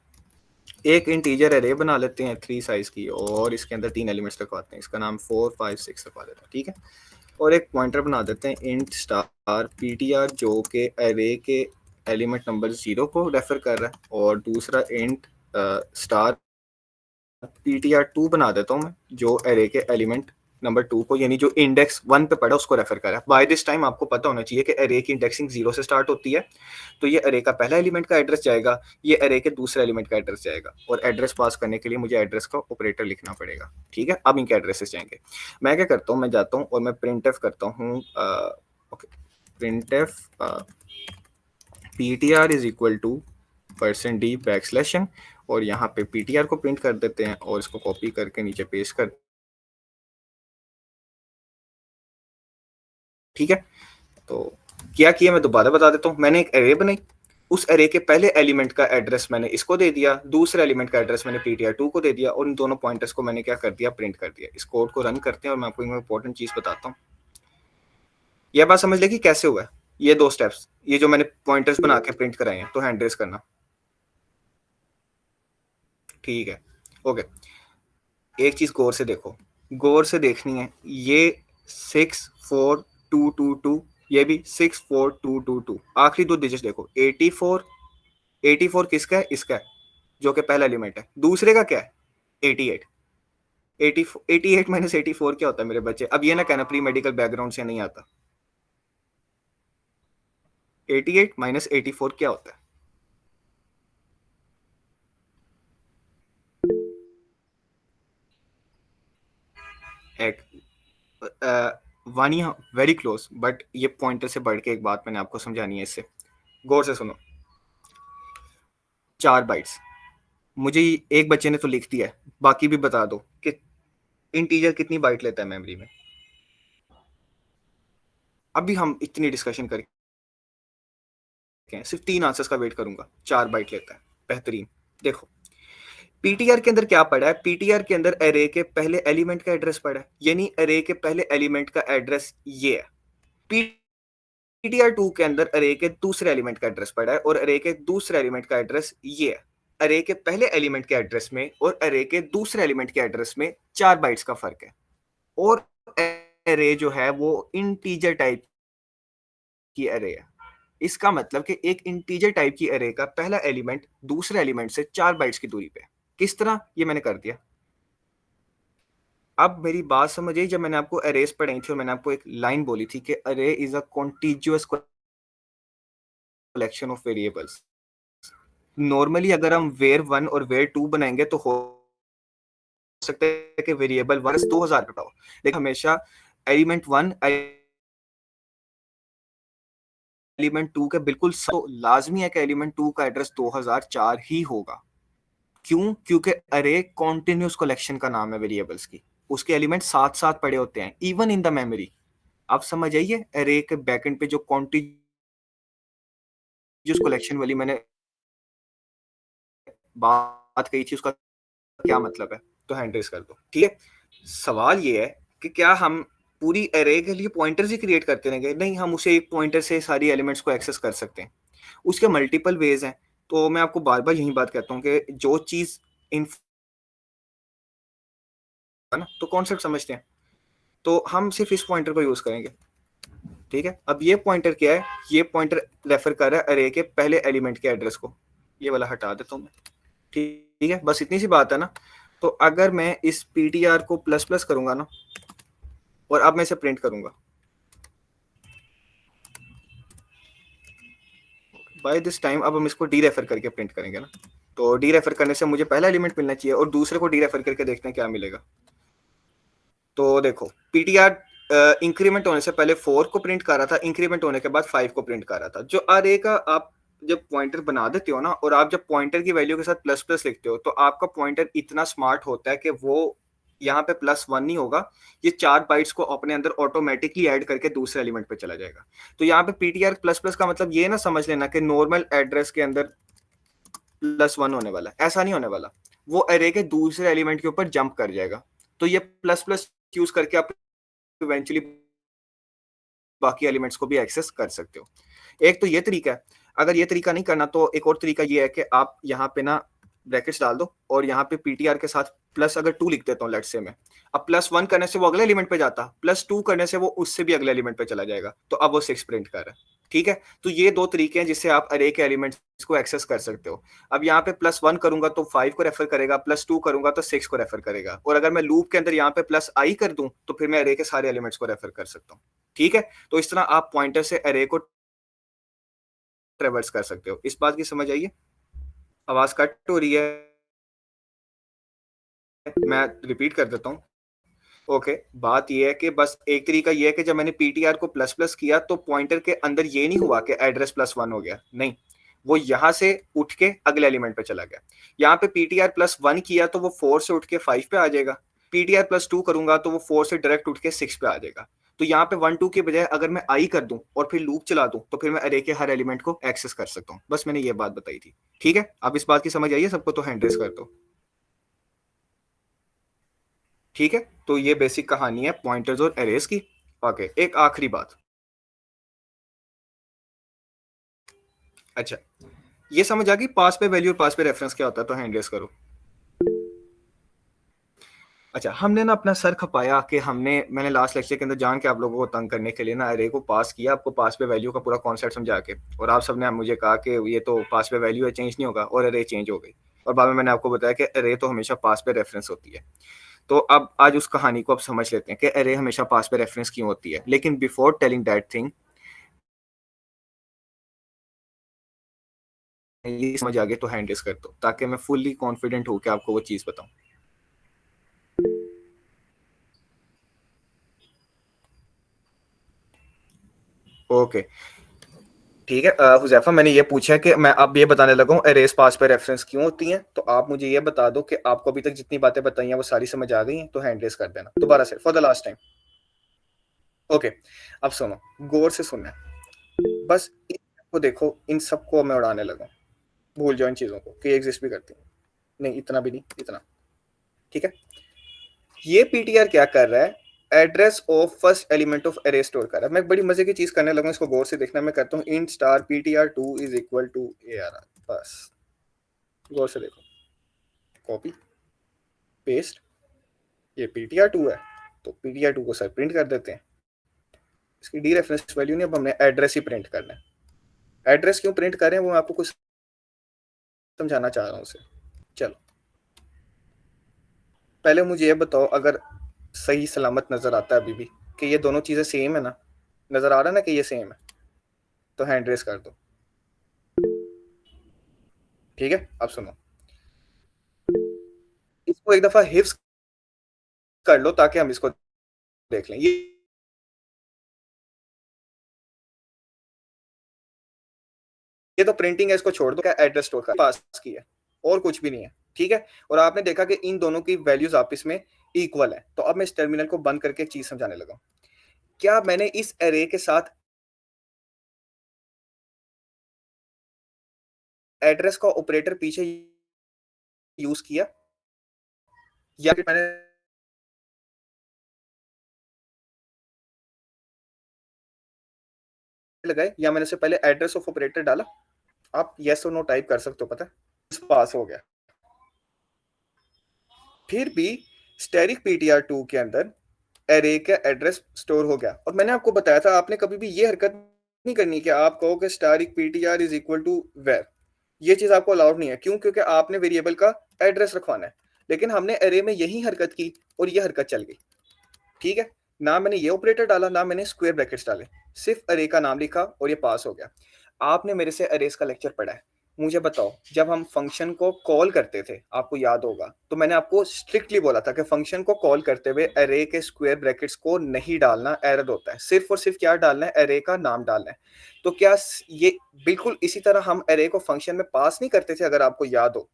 Speaker 1: एक इंटीजर एरे बना लेते हैं 3 साइज़ की और इसके अंदर 3 एलिमेंट्स रखवाते हैं। इसका नाम 4, 5, 6 रखवा देते हैं, ठीक है? और एक पॉइंटर बना देते हैं इंट स्टार पीटीआर जो कि एरे के एलिमेंट नंबर 0 को रेफर कर रहा है, और दूसरा इंट स्टार पीटीआर 2 बना देता हूँ मैं, जो एरे के एलिमेंट नंबर 2 को, यानी जो इंडेक्स 1 पे पड़ा उसको रेफर कर रहा है। बाय दिस टाइम आपको पता होना चाहिए कि एरे की इंडेक्सिंग 0 से स्टार्ट होती है, तो ये एरे का पहला एलिमेंट का एड्रेस जाएगा, ये एरे के दूसरे एलिमेंट का एड्रेस जाएगा, और एड्रेस पास करने के लिए मुझे एड्रेस का ऑपरेटर लिखना पड़ेगा, ठीक है? अब इनके एड्रेसेस जाएंगे। मैं क्या करता हूँ, मैं जाता हूँ और मैं प्रिंटफ करता हूँ, okay, printf ptr is equal to %d\n, और यहाँ पे ptr को प्रिंट कर देते हैं और इसको कॉपी करके नीचे पेस्ट कर, ठीक है? तो क्या किया मैं दोबारा बता देता हूँ। मैंने एक एरे बनाई, उस एरे के पहले एलिमेंट का एड्रेस मैंने इसको दे दिया, दूसरे एलिमेंट का एड्रेस मैंने ptr2 को दे दिया, और इन दोनों पॉइंटर्स को मैंने क्या कर दिया, प्रिंट कर दिया। इस कोड को रन करते हैं और मैं आपको इंपॉर्टेंट चीज बताता हूँ। यह बात समझ लेगी कैसे हुआ है ये 2 स्टेप्स, ये जो मैंने पॉइंटर्स बना के प्रिंट कराए हैं। तो हैंड रेस करना, ठीक है? ओके, एक चीज गौर से देखो, गौर से देखनी है। ये 64222, ये भी 64222, आखिरी 2 डिजिट देखो। 84, 84 किसका है? इसका है, जो कि पहला एलिमेंट है। दूसरे का क्या है? 88। 88 माइनस 84 क्या होता है मेरे बच्चे? अब ये ना कहना प्री मेडिकल बैकग्राउंड से नहीं आता। 88 माइनस 84 क्या होता है? वानी, वेरी क्लोज, बट ये पॉइंटर से बढ़ के एक बात मैंने आपको समझानी है। इससे गौर से सुनो। 4 बाइट्स, मुझे एक बच्चे ने तो लिख दिया है, बाकी भी बता दो कि इंटीजर कितनी बाइट लेता है मेमोरी में। अभी हम इतनी डिस्कशन करके सिर्फ 3 आंसर्स का वेट करूंगा। 4 बाइट लेता है, बेहतरीन। देखो, पीटीआर के अंदर क्या पड़ा है? पीटीआर के अंदर एरे के पहले एलिमेंट का एड्रेस पड़ा है, यानी एरे के पहले एलिमेंट का एड्रेस ये है। ptr2 के अंदर अरे के दूसरे एलिमेंट का एड्रेस पड़ा है, और अरे के दूसरे एलिमेंट का एड्रेस ये है। अरे के पहले एलिमेंट के एड्रेस में और अरे के दूसरे एलिमेंट के एड्रेस में 4 बाइट्स का फर्क है। और अरे जो है वो इंटीजर टाइप की अरे है। इसका मतलब कि एक इंटीजर टाइप की अरे का पहला एलिमेंट दूसरे एलिमेंट से 4 बाइट्स की दूरी पे। किस तरह? ये मैंने कर दिया। अब मेरी बात समझिए, जब मैंने आपको अरेज पढ़ाई थी और मैंने आपको एक लाइन बोली थी कि अरे is a contiguous collection of variables. Normally अगर हम वेयर 1 और वेयर 2 बनाएंगे तो हो सकता है कि वेरिएबल 1 2000 का हो, लेकिन हमेशा एलिमेंट 1 एलिमेंट 2 के बिल्कुल तो लाजमी है कि एलिमेंट 2 का एड्रेस 2004 ही होगा। क्यों? क्योंकि अरे कॉन्टिन्यूस कलेक्शन का नाम है वेरिएबल्स की, उसके एलिमेंट साथ साथ पड़े होते हैं इवन इन द मेमोरी। आप समझ आइए, अरे के बैकएंड पे जो कॉन्टिन्यूस कलेक्शन वाली मैंने बात कही थी, उसका क्या मतलब है? तो हैंड रेस कर दो, ठीक है? सवाल ये है कि क्या हम पूरी एरे के लिए पॉइंटर्स ही क्रिएट करते रहेंगे? नहीं, हम उसे एक पॉइंटर से सारी एलिमेंट्स को एक्सेस कर सकते हैं। उसके मल्टीपल वेज हैं। तो मैं आपको बार बार यही बात कहता हूँ कि जो चीज इन, है ना, तो कॉन्सेप्ट समझते हैं, तो हम सिर्फ इस पॉइंटर को यूज करेंगे, ठीक है? अब ये पॉइंटर क्या है? ये पॉइंटर रेफर कर रहा है अरे के पहले एलिमेंट के एड्रेस को। ये वाला हटा देता हूँ मैं, ठीक है? बस इतनी सी बात है ना। तो अगर मैं इस पीटीआर को प्लस प्लस करूंगा ना, और अब मैं इसे प्रिंट करूंगा, बाय दिस टाइम अब हम इसको डी रेफर करके प्रिंट करेंगे ना। तो डी रेफर करने से मुझे पहला एलिमेंट मिलना चाहिए और दूसरे को डी रेफर करके देखते हैं क्या मिलेगा। तो देखो, पीटीआर इंक्रीमेंट होने से पहले 4 को प्रिंट कर रहा था, इंक्रीमेंट होने के बाद 5 को प्रिंट कर रहा था। जो अरे का आप जब पॉइंटर बना देते हो ना और आप जब पॉइंटर की वैल्यू के साथ प्लस प्लस लिखते हो तो आपका पॉइंटर इतना स्मार्ट होता है कि वो यहाँ पे +1 नहीं होगा, ये 4 बाइट्स को अपने अंदर ऑटोमेटिकली ऐड करके दूसरे एलिमेंट पे चला जाएगा। तो यहाँ पे पीटीआर प्लस प्लस का मतलब ये ना समझ लेना कि नॉर्मल एड्रेस के अंदर +1 होने वाला है, ऐसा नहीं होने वाला। वो अरे के दूसरे एलिमेंट के ऊपर जंप कर जाएगा। तो ये प्लस प्लस यूज करके आप इवेंचुअली बाकी एलिमेंट्स को भी एक्सेस कर सकते हो। एक तो ये तरीका है। अगर ये तरीका नहीं करना तो एक और तरीका ये है कि आप यहाँ पे ना ब्रैकेट्स डाल दो और यहाँ पे पीटीआर के साथ प्लस अगर 2 लिख देता हूँ लेट्स से मैं। अब +1 करने से वो अगले एलिमेंट पे जाता, +2 करने से वो उससे भी अगले एलिमेंट पे चला जाएगा। तो अब वो 6 प्रिंट कर रहा है। ठीक है? तो ये 2 तरीके हैं जिससे आप अरे के एलिमेंट्स को एक्सेस कर सकते हो। अब यहाँ पे +1 करूँगा तो 5 को रेफर करेगा, +2 करूँगा तो 6 को रेफर करेगा और अगर मैं लूप के अंदर यहाँ पे +i कर दूँ तो फिर मैं अरे के सारे एलिमेंट्स को रेफर कर सकता हूँ। ठीक है? तो इस तरह आप पॉइंटर से अरे को ट्रैवर्स कर सकते हो। इस बात की समझ आई है? आवाज़ कट हो रही है? मैं रिपीट कर देता हूँ। ओके, बात ये है कि बस एक तरीका ये है कि जब मैंने पीटीआर को प्लस प्लस किया तो पॉइंटर के अंदर ये नहीं हुआ कि एड्रेस +1 हो गया, नहीं। वो यहाँ से उठ के अगले एलिमेंट पे चला गया। यहाँ पे पीटीआर +1 किया तो वो 4 से उठ के 5 पे आ जाएगा। पीटीआर +2 करूंगा तो वो 4 से डायरेक्ट उठ के 6 पे आ जाएगा। तो यहाँ पे 1 2 के बजाय अगर मैं आई कर दूं और फिर लूप चला दूं तो फिर मैं अरे के हर एलिमेंट को एक्सेस कर सकता हूँ। बस मैंने ये बात बताई थी। ठीक है? अब इस बात की समझ आई है सबको? तो हैंड रेस कर दो। ठीक है? तो ये बेसिक कहानी है पॉइंटर्स और एरेज की। ओके, एक आखिरी बात। अच्छा, ये समझ आ गई पास पे वैल्यू और पास पे रेफरेंस क्या होता है? तो हैंड रेस करो। अच्छा, हमने ना अपना सर खपाया कि मैंने लास्ट लेक्चर के अंदर जान के आप लोगों को तंग करने के लिए ना अरे को पास किया, आपको पास पे वैल्यू का पूरा कॉन्सेप्ट समझा के, और आप सबने मुझे कहा कि ये तो पास पे वैल्यू है, चेंज नहीं होगा, और अरे चेंज हो गई। और बाद में मैंने आपको बताया कि अरे तो हमेशा पास पे रेफरेंस होती है। तो अब आज उस कहानी को अब समझ लेते हैं कि अरे हमेशा पास पे रेफरेंस क्यों होती है। लेकिन बिफोर टेलिंग दैट थिंग, ये समझ आ गए तो हैंड रेस कर दो ताकि मैं फुल्ली कॉन्फिडेंट होकर आपको वो चीज़ बताऊं। ओके, ठीक है। हुजैफा, मैंने ये पूछा कि मैं अब ये बताने लगा हूँ अरेज पास पे रेफरेंस क्यों होती हैं, तो आप मुझे ये बता दो कि आपको अभी तक जितनी बातें बताई हैं वो सारी समझ आ गई हैं। तो हैंड रेस कर देना दोबारा से for the last time. Okay, अब सुनो, गौर से सुनना है। बस को देखो, इन सबको मैं उड़ाने लगा हूँ। भूल जाओ इन चीज़ों को कि एग्जिस्ट भी करती हैं। नहीं, इतना भी नहीं, इतना। ठीक है? ये पीटीआर क्या कर रहा है? Address of first element of अरे स्टोर कर रहा है। मैं एक बड़ी मजे की चीज करने लगा हूं, इसको गौर से देखना। मैं कहता हूँ int star ptr2 is equal to arr। बस गौर से देखो, कॉपी पेस्ट, ये ptr2 है तो ptr2 को सर प्रिंट कर देते हैं। इसकी डी रेफरेंस वैल्यू नहीं, अब हमने एड्रेस ही प्रिंट करना है। एड्रेस क्यों प्रिंट कर रहे हैं वो मैं आपको कुछ समझाना चाह रहा हूँ उसे। चलो, पहले मुझे ये बताओ, अगर सही सलामत नजर आता है अभी भी कि ये दोनों चीजें सेम है ना? नजर आ रहा है ना कि ये सेम है? तो हैंड रेस कर दो। ठीक है, अब सुनो, इसको एक दफा हिफ्स कर लो ताकि हम इसको देख लें। ये तो प्रिंटिंग है, इसको छोड़ दो। क्या एड्रेस स्टोर का पास की है और कुछ भी नहीं है। ठीक है? और आपने देखा कि इन दोनों की वैल्यूज आपस में इक्वल है। तो अब मैं इस टर्मिनल को बंद करके एक चीज समझाने लगा। क्या मैंने इस एरे के साथ एड्रेस का ऑपरेटर पीछे यूज किया, या फिर मैंने लगाए, या मैंने से पहले एड्रेस ऑफ ऑपरेटर डाला? आप यस और नो टाइप कर सकते हो, पता है पास हो गया। फिर भी स्टेरिक ptr2 के अंदर एरे का एड्रेस स्टोर हो गया। और मैंने आपको बताया था, आपने कभी भी ये हरकत नहीं करनी कि आप कहो कि asterisk ptr is equal to var. ये चीज आपको अलाउड नहीं है। क्यों? क्योंकि आपने वेरिएबल का एड्रेस रखवाना है। लेकिन हमने एरे में यही हरकत की और ये हरकत चल गई। ठीक है? ना मैंने ये ऑपरेटर डाला, ना मैंने स्क्वायर ब्रैकेट्स डाले, सिर्फ अरे का नाम लिखा और ये पास हो गया। आपने मेरे से अरेज का लेक्चर पढ़ा है, मुझे बताओ, जब हम फंक्शन को कॉल करते थे, आपको याद होगा, तो मैंने आपको स्ट्रिक्टली बोला था कि फंक्शन को कॉल करते हुए अरे के स्क्वायर ब्रैकेट्स को नहीं डालना, एरर होता है। सिर्फ और सिर्फ क्या डालना है, अरे का नाम डालना है। तो क्या ये बिल्कुल इसी तरह हम अरे को फंक्शन में पास नहीं करते थे, अगर आपको याद हो।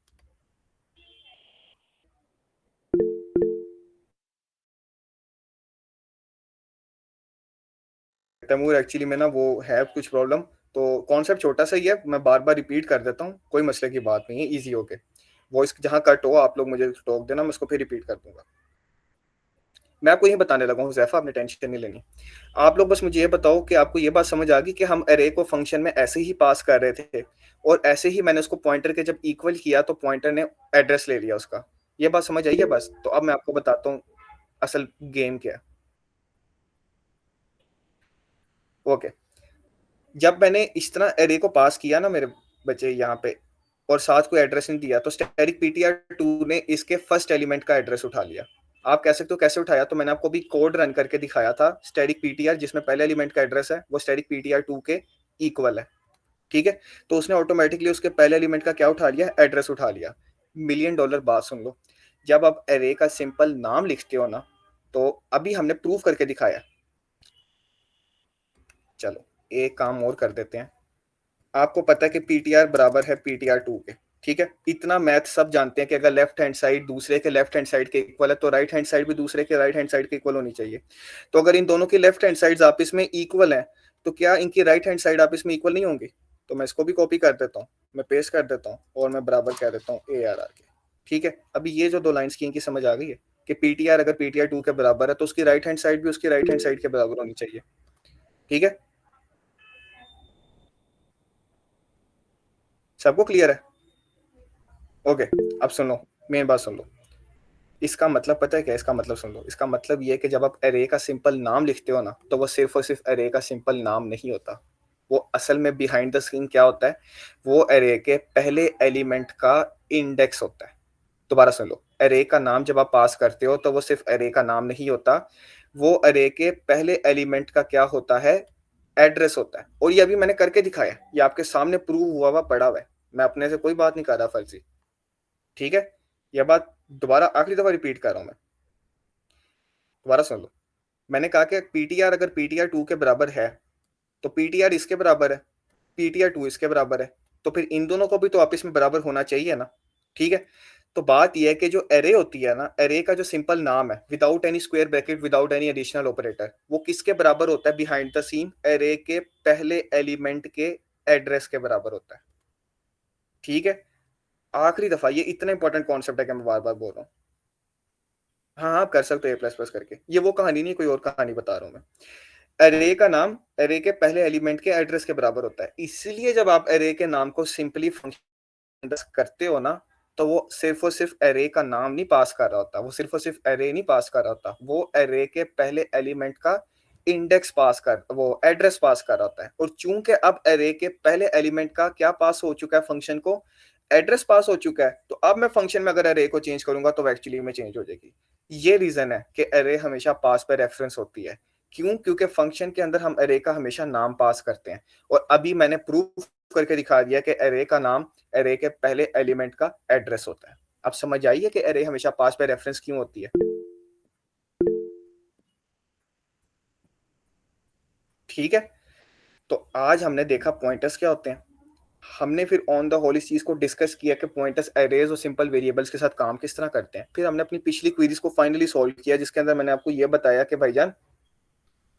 Speaker 1: तैमूर एक्चुअली में ना वो है कुछ प्रॉब्लम, तो कॉन्सेप्ट छोटा सा ही है, मैं बार बार रिपीट कर देता हूँ, कोई मसले की बात नहीं है, इजी हो के। वॉइस जहाँ कट हो आप लोग मुझे टोक देना, मैं उसको फिर रिपीट कर दूंगा। मैं आपको यही बताने लगा हूँ जैफा, आपने टेंशन नहीं लेनी। आप लोग बस मुझे ये बताओ कि आपको ये बात समझ आ गई कि हम अरे को फंक्शन में ऐसे ही पास कर रहे थे, और ऐसे ही मैंने उसको पॉइंटर के जब इक्वल किया तो पॉइंटर ने एड्रेस ले लिया उसका। ये बात समझ आई है बस। तो अब मैं आपको बताता हूँ असल गेम क्या है। ओके, जब मैंने इस तरह एरे को पास किया ना मेरे बच्चे यहाँ पे, और साथ कोई एड्रेस नहीं दिया, तो स्टैटिक पीटीआर 2 ने इसके फर्स्ट एलिमेंट का एड्रेस उठा लिया। आप कह सकते हो कैसे उठाया, तो मैंने आपको भी कोड रन करके दिखाया था। स्टैटिक पीटीआर जिसमें पहले एलिमेंट का एड्रेस है वो स्टैटिक पीटीआर 2 के इक्वल है, ठीक है। तो उसने ऑटोमेटिकली उसके पहले एलिमेंट का क्या उठा लिया, एड्रेस उठा लिया। मिलियन डॉलर बात सुन लो, जब आप एरे का सिंपल नाम लिखते हो ना, तो अभी हमने प्रूव करके दिखाया। चलो एक काम और कर देते हैं। आपको पता है कि पीटीआर बराबर है पीटीआर 2 के, ठीक है। इतना मैथ सब जानते हैं कि अगर लेफ्ट हैंड साइड दूसरे के लेफ्ट हैंड साइड के इक्वल है, तो राइट हैंड साइड भी दूसरे के राइट हैंड साइड के इक्वल होनी चाहिए। तो अगर इन दोनों की लेफ्ट हैंड साइड आपस में इक्वल है, तो क्या इनकी राइट हैंड साइड आपस में इक्वल नहीं होंगी। तो मैं इसको भी कॉपी कर देता हूँ, मैं पेस्ट कर देता हूँ, और मैं बराबर कह देता हूँ ए आर आर के, ठीक है। अभी ये जो दो लाइन्स की इनकी समझ आ गई है कि पीटीआर अगर पीटीआर 2 के बराबर है, तो उसकी राइट हैंड साइड भी उसकी राइट हैंड साइड के बराबर होनी चाहिए, ठीक है। सबको क्लियर है। ओके, अब सुन लो, मेन बात सुन लो। इसका मतलब पता है क्या, इसका मतलब सुन लो। इसका मतलब ये है कि जब आप अरे का सिंपल नाम लिखते हो ना, तो वो सिर्फ और सिर्फ अरे का सिंपल नाम नहीं होता। वो असल में बिहाइंड द सीन क्या होता है, वो अरे के पहले एलिमेंट का इंडेक्स होता है। दोबारा सुन लो, अरे का नाम जब आप पास करते हो, तो वो सिर्फ अरे का नाम नहीं होता, वो अरे के पहले एलिमेंट का क्या होता है, एड्रेस होता है। और ये अभी मैंने करके दिखाया, ये आपके सामने प्रूव हुआ पड़ा हुआ है। मैं अपने से कोई बात नहीं कर रहा फर्जी, ठीक है। यह बात दोबारा आखिरी दफा रिपीट कर रहा हूं मैं, दोबारा सुन लो। मैंने कहा कि पीटीआर अगर पीटीआर 2 के बराबर है, तो पीटीआर इसके बराबर है, पीटीआर 2 इसके बराबर है, तो फिर इन दोनों को भी तो आपस में बराबर होना चाहिए ना, ठीक है। तो बात यह है कि जो एरे होती है ना, एरे का जो सिंपल नाम है without N E square bracket, without any additional operator, वो किसके बराबर होता है बिहाइंड द सीन, एरे के पहले एलिमेंट के एड्रेस के बराबर होता है, ठीक है। आखिरी दफा, ये इतना इंपॉर्टेंट कॉन्सेप्ट है कि मैं बार बार बोल रहा हूँ। हाँ आप कर सकते हो ए प्लस प्लस करके, ये वो कहानी नहीं, कोई और कहानी बता रहा हूँ मैं। अरे का नाम अरे के पहले एलिमेंट के एड्रेस के बराबर होता है, इसलिए जब आप अरे के नाम को सिंपली फंक्शन करते हो ना, तो वो सिर्फ और सिर्फ अरे का नाम नहीं पास कर रहा होता, वो सिर्फ और सिर्फ अरे नहीं पास कर रहा होता, वो अरे के पहले एलिमेंट का इंडेक्स पास कर, वो एड्रेस पास कर रहा होता है। और चूंकि अब अरे के पहले एलिमेंट का क्या पास हो चुका है फंक्शन को, एड्रेस पास हो चुका है, तो अब मैं फंक्शन में अगर अरे को चेंज करूंगा तो एक्चुअली में चेंज हो जाएगी। ये रीजन है कि अरे हमेशा पास पे रेफरेंस होती है। क्यों, क्योंकि फंक्शन के अंदर हम अरे का हमेशा नाम पास करते हैं, और अभी मैंने प्रूफ करके दिखा दिया कि अरे का नाम अरे के पहले एलिमेंट का एड्रेस होता है। अब समझ आइए कि अरे हमेशा पास पे रेफरेंस क्यों होती है, ठीक है। तो आज हमने देखा पॉइंटर्स क्या होते हैं, हमने फिर ऑन द होल इस चीज को डिस्कस किया कि पॉइंटर्स एरेज और सिंपल वेरिएबल्स के साथ काम किस तरह करते हैं। फिर हमने अपनी पिछली क्वेरीज को फाइनली सॉल्व किया, जिसके अंदर मैंने आपको यह बताया कि भाईजान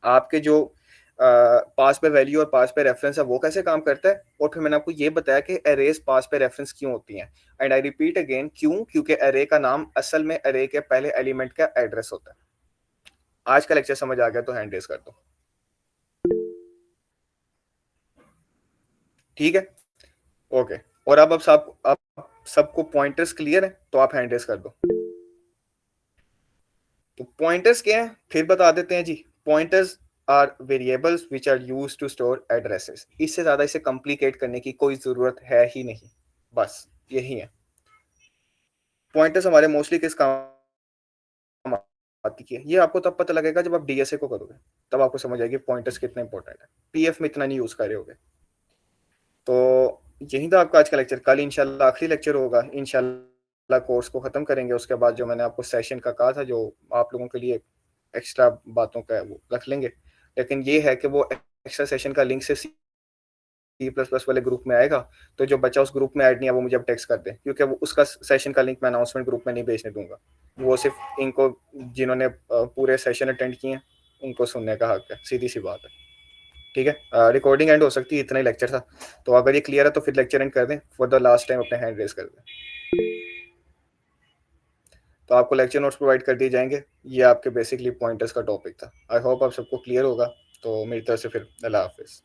Speaker 1: आपके जो पास पे वैल्यू और पास पे रेफरेंस है वो कैसे काम करता है, और फिर मैंने आपको ये बताया कि एरेज पास पे रेफरेंस क्यों होती हैं। एंड आई रिपीट अगेन, क्यों, क्योंकि एरे का नाम असल में एरे के पहले एलिमेंट का एड्रेस होता है। आज का लेक्चर समझ आ गया तो हैंड रेज कर दो, ठीक है। ओके, और अब सब अब सबको पॉइंटर्स क्लियर है, तो आप हैंड रेज कर दो। तो पॉइंटर्स क्या है फिर बता देते हैं जी। Pointers are variables which are used to store addresses. इससे ज्यादा इसे कॉम्प्लिकेट करने की कोई जरूरत है ही नहीं, बस यही है। पॉइंटर्स हमारे मोस्टली किस काम आती है, ये आपको तब पता लगेगा जब आप डीएसए को करोगे, तब आपको समझ आएगी पॉइंटर्स कितने इंपॉर्टेंट है। पीएफ में इतना नहीं यूज कर रहे होगे। तो यही था आपका आज का लेक्चर। कल इंशाल्लाह आखिरी लेक्चर होगा। इंशाल्लाह कोर्स को ख़त्म करेंगे। उसके बाद जो मैंने आपको सेशन का कहा था, जो आप लोगों के लिए एक्स्ट्रा बातों का है, वो रख लेंगे। लेकिन ये है कि वो एक्स्ट्रा सेशन का लिंक से सी प्लस प्लस वाले ग्रुप में आएगा। तो जो बच्चा उस ग्रुप में ऐड नहीं है, वो मुझे अब टेक्स्ट कर दे, क्योंकि वो उसका सेशन का लिंक मैं अनाउंसमेंट ग्रुप में नहीं भेजने दूंगा। वो सिर्फ इनको, जिन्होंने पूरे सेशन अटेंड किए हैं, उनको सुनने का हक है। सीधी सी बात है। ठीक है, रिकॉर्डिंग एंड हो सकती है। इतना ही लेक्चर था। तो अगर ये क्लियर है तो फिर लेक्चर एंड कर दें। फॉर द लास्ट टाइम अपने हैंड रेज कर दें। तो आपको लेक्चर नोट्स प्रोवाइड कर दिए जाएंगे। ये आपके बेसिकली पॉइंटर्स का टॉपिक था। आई होप आप सबको क्लियर होगा। तो मेरी तरफ से फिर अल्लाह हाफिज़।